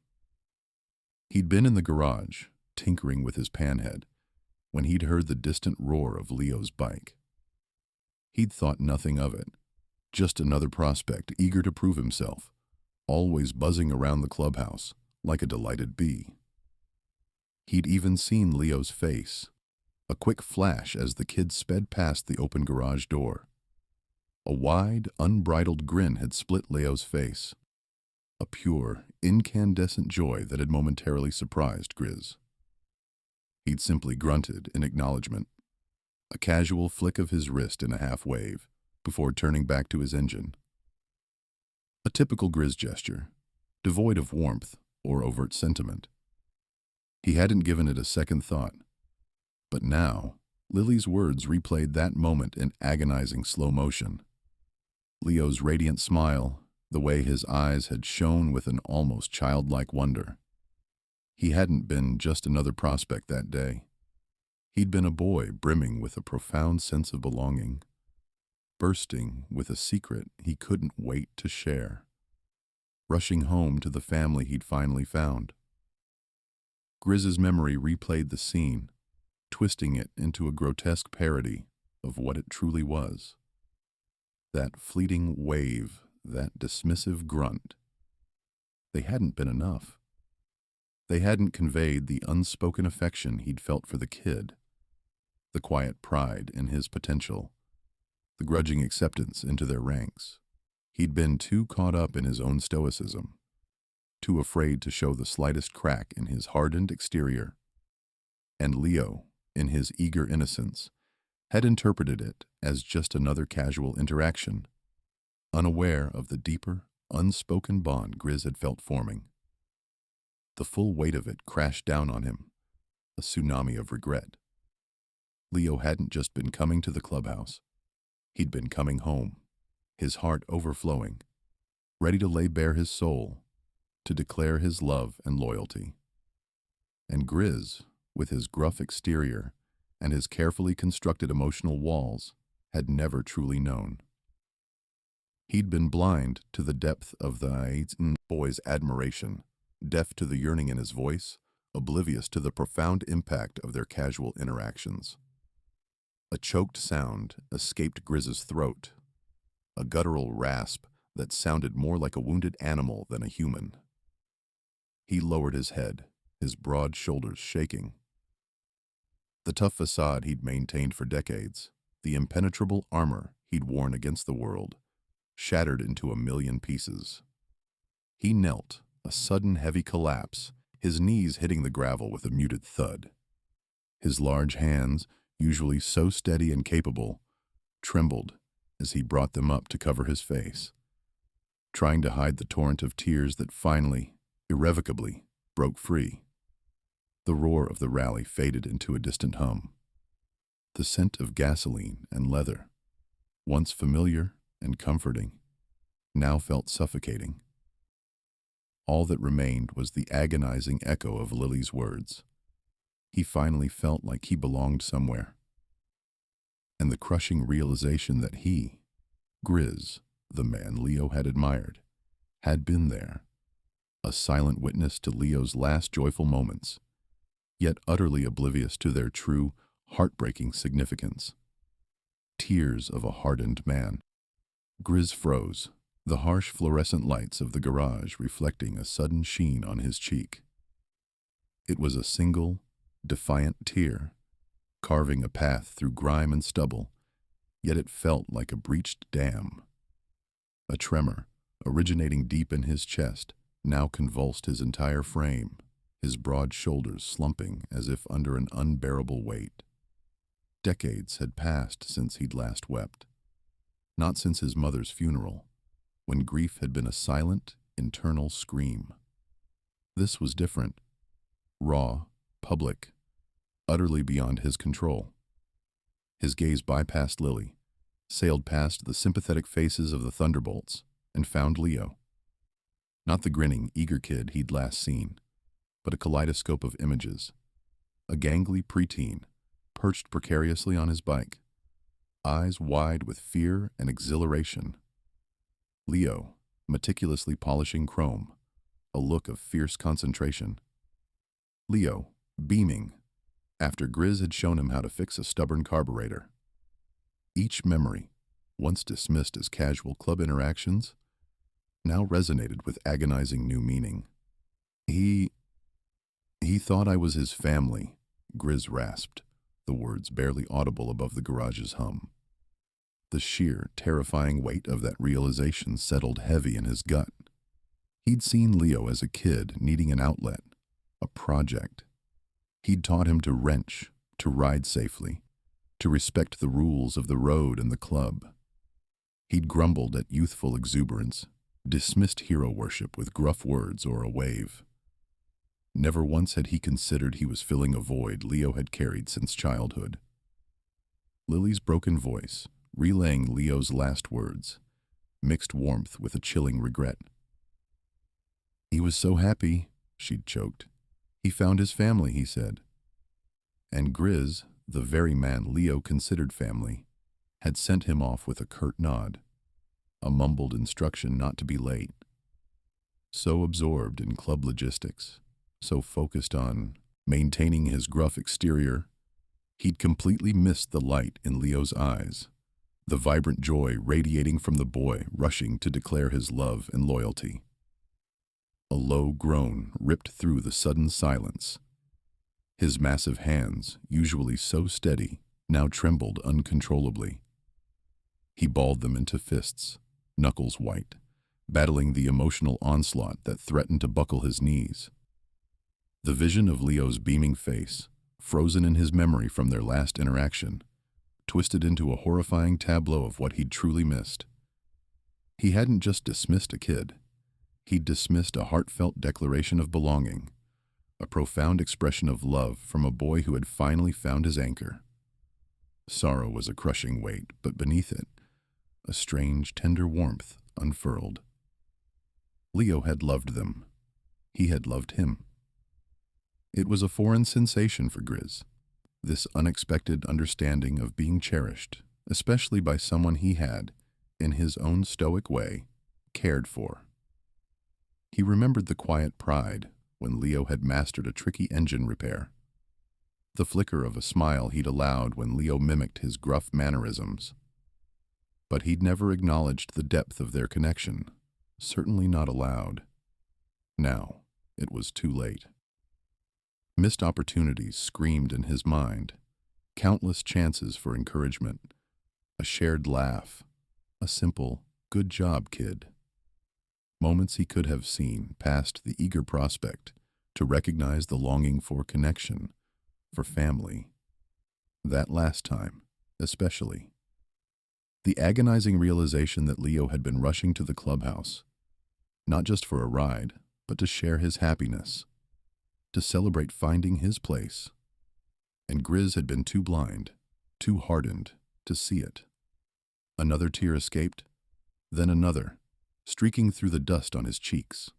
He'd been in the garage, tinkering with his panhead, when he'd heard the distant roar of Leo's bike. He'd thought nothing of it, just another prospect eager to prove himself, always buzzing around the clubhouse like a delighted bee. He'd even seen Leo's face, a quick flash as the kid sped past the open garage door. A wide, unbridled grin had split Leo's face, a pure, incandescent joy that had momentarily surprised Grizz. He'd simply grunted in acknowledgement, a casual flick of his wrist in a half-wave, before turning back to his engine. A typical Grizz gesture, devoid of warmth or overt sentiment. He hadn't given it a second thought. But now, Lily's words replayed that moment in agonizing slow motion. Leo's radiant smile, the way his eyes had shone with an almost childlike wonder. He hadn't been just another prospect that day. He'd been a boy brimming with a profound sense of belonging, bursting with a secret he couldn't wait to share, rushing home to the family he'd finally found. Grizz's memory replayed the scene, twisting it into a grotesque parody of what it truly was. That fleeting wave, that dismissive grunt. They hadn't been enough. They hadn't conveyed the unspoken affection he'd felt for the kid. the quiet pride in his potential, the grudging acceptance into their ranks. He'd been too caught up in his own stoicism, too afraid to show the slightest crack in his hardened exterior. And Leo, in his eager innocence, had interpreted it as just another casual interaction, unaware of the deeper, unspoken bond Grizz had felt forming. The full weight of it crashed down on him, a tsunami of regret. Leo hadn't just been coming to the clubhouse. He'd been coming home, his heart overflowing, ready to lay bare his soul, to declare his love and loyalty. And Grizz, with his gruff exterior and his carefully constructed emotional walls, had never truly known. He'd been blind to the depth of the Aitan boy's admiration, deaf to the yearning in his voice, oblivious to the profound impact of their casual interactions. A choked sound escaped Grizz's throat, a guttural rasp that sounded more like a wounded animal than a human. He lowered his head, his broad shoulders shaking. The tough facade he'd maintained for decades, the impenetrable armor he'd worn against the world, shattered into a million pieces. He knelt, a sudden heavy collapse, his knees hitting the gravel with a muted thud. His large hands, usually so steady and capable, trembled as he brought them up to cover his face, trying to hide the torrent of tears that finally, irrevocably, broke free. The roar of the rally faded into a distant hum. The scent of gasoline and leather, once familiar and comforting, now felt suffocating. All that remained was the agonizing echo of Lily's words. He finally felt like he belonged somewhere. And the crushing realization that he, Grizz, the man Leo had admired, had been there, a silent witness to Leo's last joyful moments, yet utterly oblivious to their true, heartbreaking significance. Tears of a hardened man. Grizz froze, the harsh fluorescent lights of the garage reflecting a sudden sheen on his cheek. It was a single, defiant tear, carving a path through grime and stubble, yet it felt like a breached dam. A tremor, originating deep in his chest, now convulsed his entire frame, his broad shoulders slumping as if under an unbearable weight. Decades had passed since he'd last wept. Not since his mother's funeral, when grief had been a silent, internal scream. This was different. Raw, public, utterly beyond his control. His gaze bypassed Lily, sailed past the sympathetic faces of the thunderbolts, and found Leo. Not the grinning, eager kid he'd last seen, but a kaleidoscope of images. A gangly preteen, perched precariously on his bike, eyes wide with fear and exhilaration. Leo, meticulously polishing chrome, a look of fierce concentration. Leo, beaming, after Grizz had shown him how to fix a stubborn carburetor. Each memory, once dismissed as casual club interactions, now resonated with agonizing new meaning. He thought I was his family, Grizz rasped, the words barely audible above the garage's hum. The sheer, terrifying weight of that realization settled heavy in his gut. He'd seen Leo as a kid needing an outlet, a project. He'd taught him to wrench, to ride safely, to respect the rules of the road and the club. He'd grumbled at youthful exuberance, dismissed hero worship with gruff words or a wave. Never once had he considered he was filling a void Leo had carried since childhood. Lily's broken voice, relaying Leo's last words, mixed warmth with a chilling regret. He was so happy, she'd choked. He found his family, he said. And Grizz, the very man Leo considered family, had sent him off with a curt nod, a mumbled instruction not to be late. So absorbed in club logistics, so focused on maintaining his gruff exterior, he'd completely missed the light in Leo's eyes, the vibrant joy radiating from the boy rushing to declare his love and loyalty. A low groan ripped through the sudden silence. His massive hands, usually so steady, now trembled uncontrollably. He balled them into fists, knuckles white, battling the emotional onslaught that threatened to buckle his knees. The vision of Leo's beaming face, frozen in his memory from their last interaction, twisted into a horrifying tableau of what he'd truly missed. He hadn't just dismissed a kid. He'd dismissed a heartfelt declaration of belonging, a profound expression of love from a boy who had finally found his anchor. Sorrow was a crushing weight, but beneath it, a strange, tender warmth unfurled. Leo had loved them. He had loved him. It was a foreign sensation for Grizz, this unexpected understanding of being cherished, especially by someone he had, in his own stoic way, cared for. He remembered the quiet pride when Leo had mastered a tricky engine repair, the flicker of a smile he'd allowed when Leo mimicked his gruff mannerisms. But he'd never acknowledged the depth of their connection, certainly not aloud. Now, it was too late. Missed opportunities screamed in his mind, countless chances for encouragement, a shared laugh, a simple, "Good job, kid." Moments he could have seen past the eager prospect to recognize the longing for connection, for family. That last time, especially. The agonizing realization that Leo had been rushing to the clubhouse, not just for a ride, but to share his happiness, to celebrate finding his place. And Grizz had been too blind, too hardened, to see it. Another tear escaped, then another, streaking through the dust on his cheeks.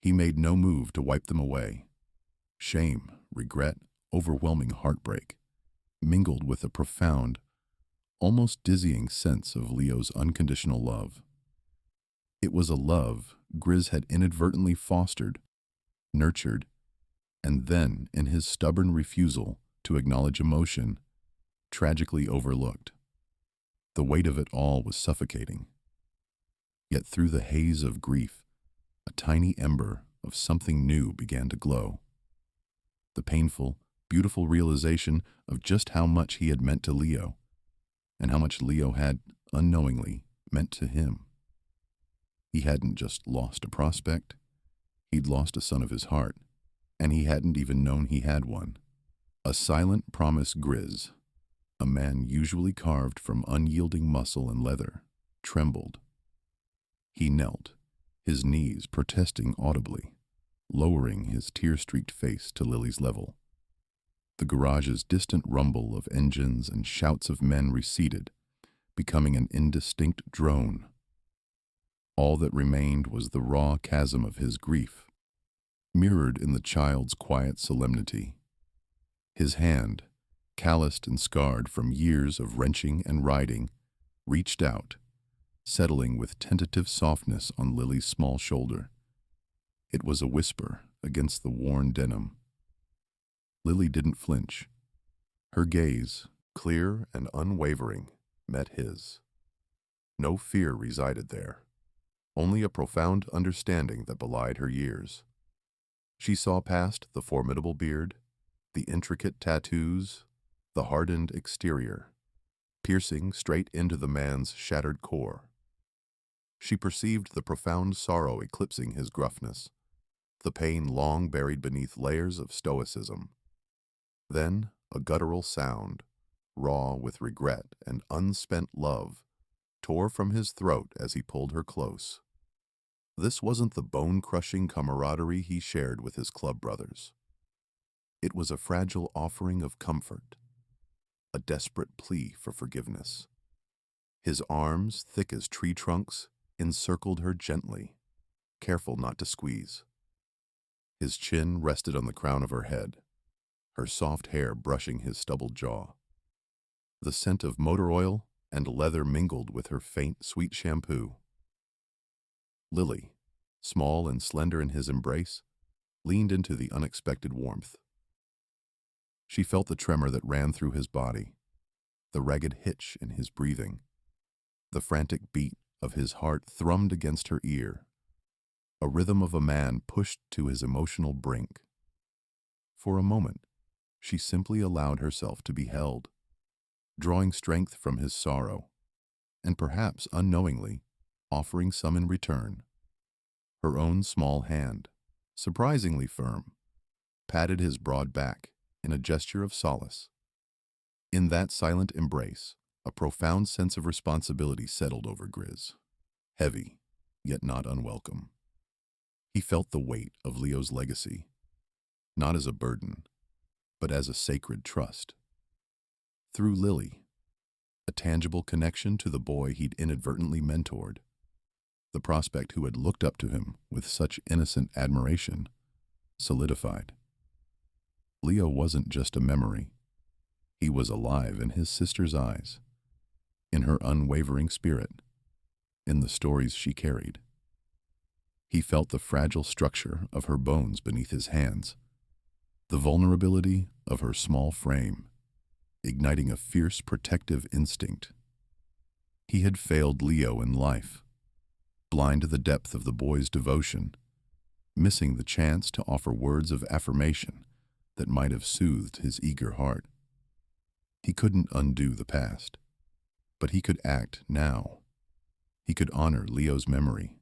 He made no move to wipe them away. Shame, regret, overwhelming heartbreak, mingled with a profound, almost dizzying sense of Leo's unconditional love. It was a love Grizz had inadvertently fostered, nurtured, and then, in his stubborn refusal to acknowledge emotion, tragically overlooked. The weight of it all was suffocating. Yet through the haze of grief, a tiny ember of something new began to glow. The painful, beautiful realization of just how much he had meant to Leo, and how much Leo had, unknowingly, meant to him. He hadn't just lost a prospect, he'd lost a son of his heart, and he hadn't even known he had one. A silent promise Grizz, a man usually carved from unyielding muscle and leather, trembled. He knelt, his knees protesting audibly, lowering his tear-streaked face to Lily's level. The garage's distant rumble of engines and shouts of men receded, becoming an indistinct drone. All that remained was the raw chasm of his grief, mirrored in the child's quiet solemnity. His hand, calloused and scarred from years of wrenching and riding, reached out, settling with tentative softness on Lily's small shoulder. It was a whisper against the worn denim. Lily didn't flinch. Her gaze, clear and unwavering, met his. No fear resided there, only a profound understanding that belied her years. She saw past the formidable beard, the intricate tattoos, the hardened exterior, piercing straight into the man's shattered core. She perceived the profound sorrow eclipsing his gruffness, the pain long buried beneath layers of stoicism. Then a guttural sound, raw with regret and unspent love, tore from his throat as he pulled her close. This wasn't the bone-crushing camaraderie he shared with his club brothers. It was a fragile offering of comfort, a desperate plea for forgiveness. His arms, thick as tree trunks, encircled her gently, careful not to squeeze. His chin rested on the crown of her head, her soft hair brushing his stubbled jaw. The scent of motor oil and leather mingled with her faint, sweet shampoo. Lily, small and slender in his embrace, leaned into the unexpected warmth. She felt the tremor that ran through his body, the ragged hitch in his breathing. The frantic beat of his heart thrummed against her ear, a rhythm of a man pushed to his emotional brink. For a moment, she simply allowed herself to be held, drawing strength from his sorrow, and perhaps unknowingly offering some in return. Her own small hand, surprisingly firm, patted his broad back in a gesture of solace. In that silent embrace, a profound sense of responsibility settled over Grizz, heavy, yet not unwelcome. He felt the weight of Leo's legacy, not as a burden, but as a sacred trust. Through Lily, a tangible connection to the boy he'd inadvertently mentored, the prospect who had looked up to him with such innocent admiration, solidified. Leo wasn't just a memory. He was alive in his sister's eyes, in her unwavering spirit, in the stories she carried. He felt the fragile structure of her bones beneath his hands, the vulnerability of her small frame, igniting a fierce protective instinct. He had failed Leo in life, blind to the depth of the boy's devotion, missing the chance to offer words of affirmation that might have soothed his eager heart. He couldn't undo the past, but he could act now. He could honor Leo's memory,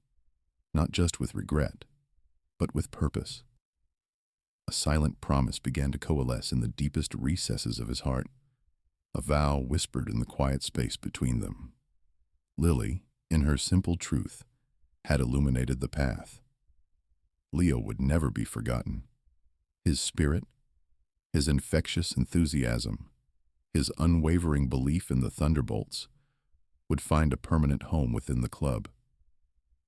not just with regret, but with purpose. A silent promise began to coalesce in the deepest recesses of his heart, a vow whispered in the quiet space between them. Lily, in her simple truth, had illuminated the path. Leo would never be forgotten. His spirit, his infectious enthusiasm, his unwavering belief in the Thunderbolts would find a permanent home within the club.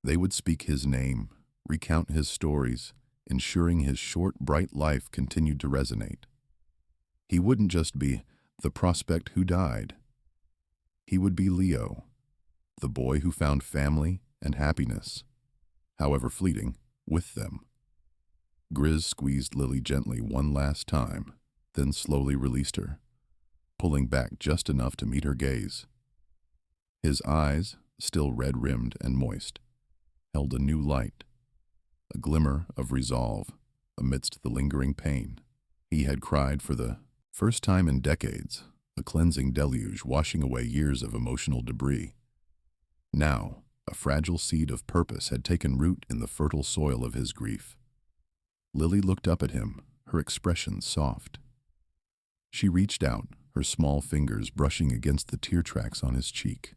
They would speak his name, recount his stories, ensuring his short, bright life continued to resonate. He wouldn't just be the prospect who died. He would be Leo, the boy who found family and happiness, however fleeting, with them. Grizz squeezed Lily gently one last time, then slowly released her, pulling back just enough to meet her gaze. His eyes, still red-rimmed and moist, held a new light, a glimmer of resolve amidst the lingering pain. He had cried for the first time in decades, a cleansing deluge washing away years of emotional debris. Now, a fragile seed of purpose had taken root in the fertile soil of his grief. Lily looked up at him, her expression soft. She reached out, her small fingers brushing against the tear tracks on his cheek,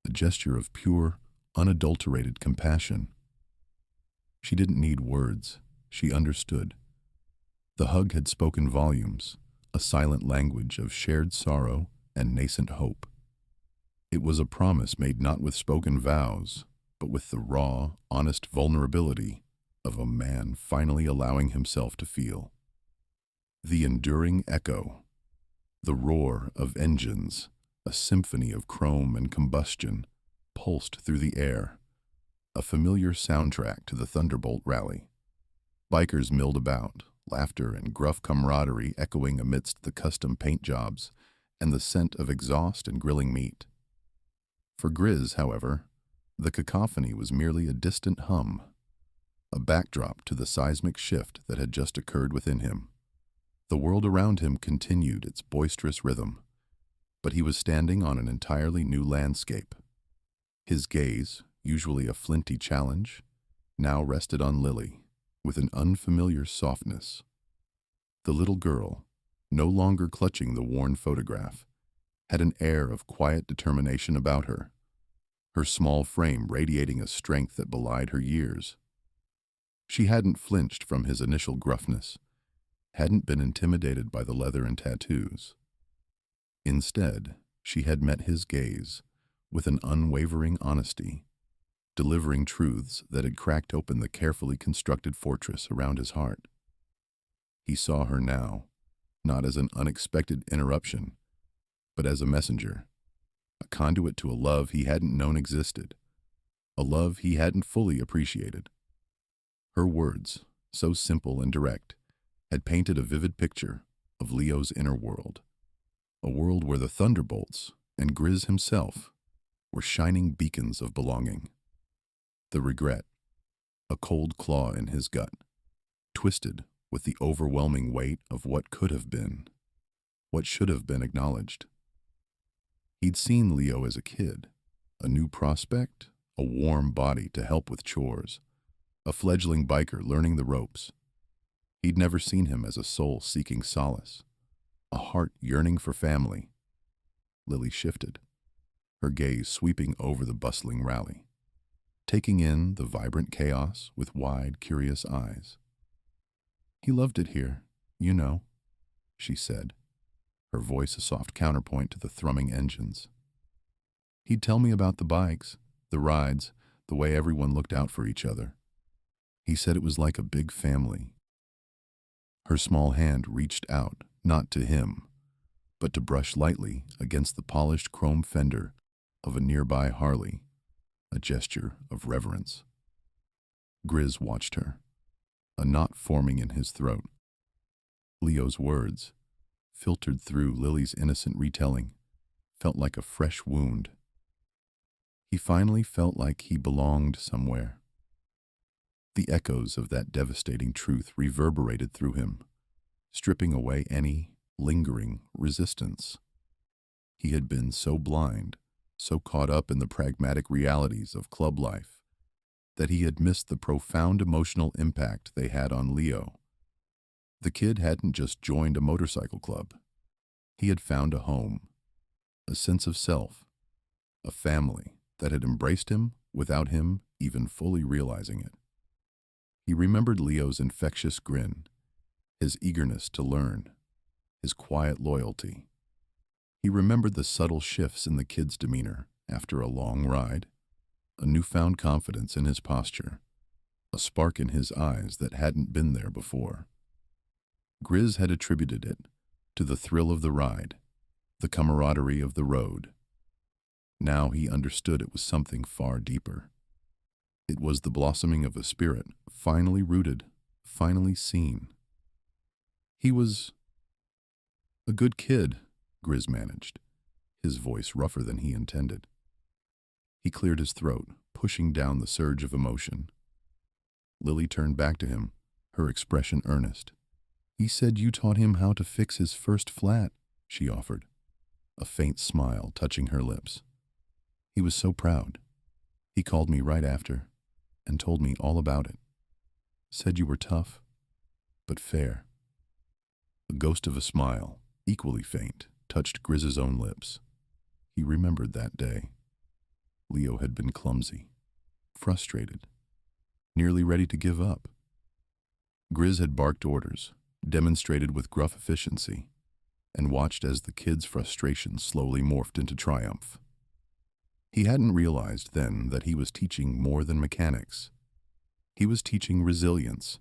a gesture of pure, unadulterated compassion. She didn't need words, she understood. The hug had spoken volumes, a silent language of shared sorrow and nascent hope. It was a promise made not with spoken vows, but with the raw, honest vulnerability of a man finally allowing himself to feel. The enduring echo, the roar of engines, a symphony of chrome and combustion, pulsed through the air, a familiar soundtrack to the Thunderbolt rally. Bikers milled about, laughter and gruff camaraderie echoing amidst the custom paint jobs and the scent of exhaust and grilling meat. For Grizz, however, the cacophony was merely a distant hum, a backdrop to the seismic shift that had just occurred within him. The world around him continued its boisterous rhythm, but he was standing on an entirely new landscape. His gaze, usually a flinty challenge, now rested on Lily with an unfamiliar softness. The little girl, no longer clutching the worn photograph, had an air of quiet determination about her, her small frame radiating a strength that belied her years. She hadn't flinched from his initial gruffness, hadn't been intimidated by the leather and tattoos. Instead, she had met his gaze with an unwavering honesty, delivering truths that had cracked open the carefully constructed fortress around his heart. He saw her now, not as an unexpected interruption, but as a messenger, a conduit to a love he hadn't known existed, a love he hadn't fully appreciated. Her words, so simple and direct, had painted a vivid picture of Leo's inner world, a world where the Thunderbolts and Grizz himself were shining beacons of belonging. The regret, a cold claw in his gut, twisted with the overwhelming weight of what could have been, what should have been acknowledged. He'd seen Leo as a kid, a new prospect, a warm body to help with chores, a fledgling biker learning the ropes. He'd never seen him as a soul seeking solace, a heart yearning for family. Lily shifted, her gaze sweeping over the bustling rally, taking in the vibrant chaos with wide, curious eyes. "He loved it here, you know," she said, her voice a soft counterpoint to the thrumming engines. "He'd tell me about the bikes, the rides, the way everyone looked out for each other. He said it was like a big family." Her small hand reached out, not to him, but to brush lightly against the polished chrome fender of a nearby Harley, a gesture of reverence. Grizz watched her, a knot forming in his throat. Leo's words, filtered through Lily's innocent retelling, felt like a fresh wound. He finally felt like he belonged somewhere. The echoes of that devastating truth reverberated through him, stripping away any lingering resistance. He had been so blind, so caught up in the pragmatic realities of club life, that he had missed the profound emotional impact they had on Leo. The kid hadn't just joined a motorcycle club. He had found a home, a sense of self, a family that had embraced him without him even fully realizing it. He remembered Leo's infectious grin, his eagerness to learn, his quiet loyalty. He remembered the subtle shifts in the kid's demeanor after a long ride, a newfound confidence in his posture, a spark in his eyes that hadn't been there before. Grizz had attributed it to the thrill of the ride, the camaraderie of the road. Now he understood it was something far deeper. It was the blossoming of a spirit, finally rooted, finally seen. He was a good kid, Grizz managed, his voice rougher than he intended. He cleared his throat, pushing down the surge of emotion. Lily turned back to him, her expression earnest. "He said you taught him how to fix his first flat," she offered, a faint smile touching her lips. "He was so proud. He called me right after and told me all about it. Said you were tough, but fair." A ghost of a smile, equally faint, touched Grizz's own lips. He remembered that day. Leo had been clumsy, frustrated, nearly ready to give up. Grizz had barked orders, demonstrated with gruff efficiency, and watched as the kid's frustration slowly morphed into triumph. He hadn't realized then that he was teaching more than mechanics. He was teaching resilience,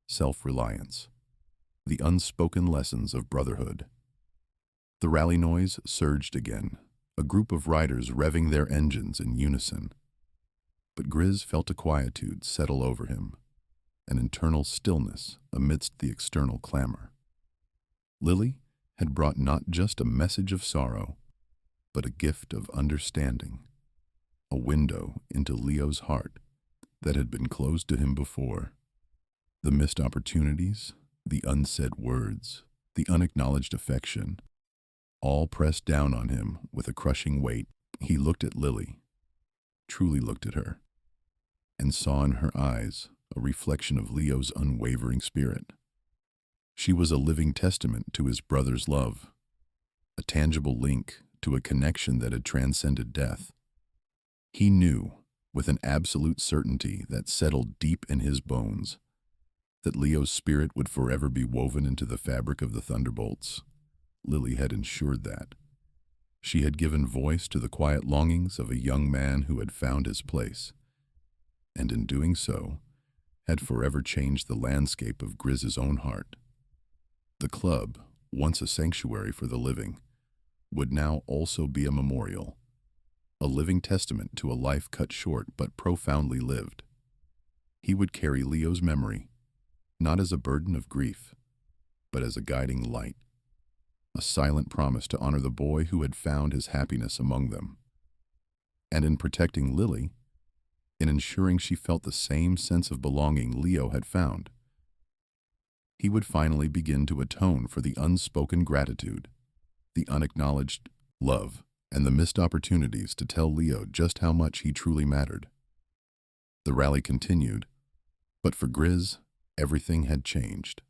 self-reliance, the unspoken lessons of brotherhood. The rally noise surged again, a group of riders revving their engines in unison. But Grizz felt a quietude settle over him, an internal stillness amidst the external clamor. Lily had brought not just a message of sorrow, but a gift of understanding, a window into Leo's heart that had been closed to him before. The missed opportunities, the unsaid words, the unacknowledged affection, all pressed down on him with a crushing weight. He looked at Lily, truly looked at her, and saw in her eyes a reflection of Leo's unwavering spirit. She was a living testament to his brother's love, a tangible link to a connection that had transcended death. He knew, with an absolute certainty that settled deep in his bones, that Leo's spirit would forever be woven into the fabric of the Thunderbolts. Lily had ensured that. She had given voice to the quiet longings of a young man who had found his place, and in doing so, had forever changed the landscape of Grizz's own heart. The club, once a sanctuary for the living, would now also be a memorial, a living testament to a life cut short but profoundly lived. He would carry Leo's memory, not as a burden of grief, but as a guiding light, a silent promise to honor the boy who had found his happiness among them. And in protecting Lily, in ensuring she felt the same sense of belonging Leo had found, he would finally begin to atone for the unspoken gratitude, the unacknowledged love, and the missed opportunities to tell Leo just how much he truly mattered. The rally continued, but for Grizz, everything had changed.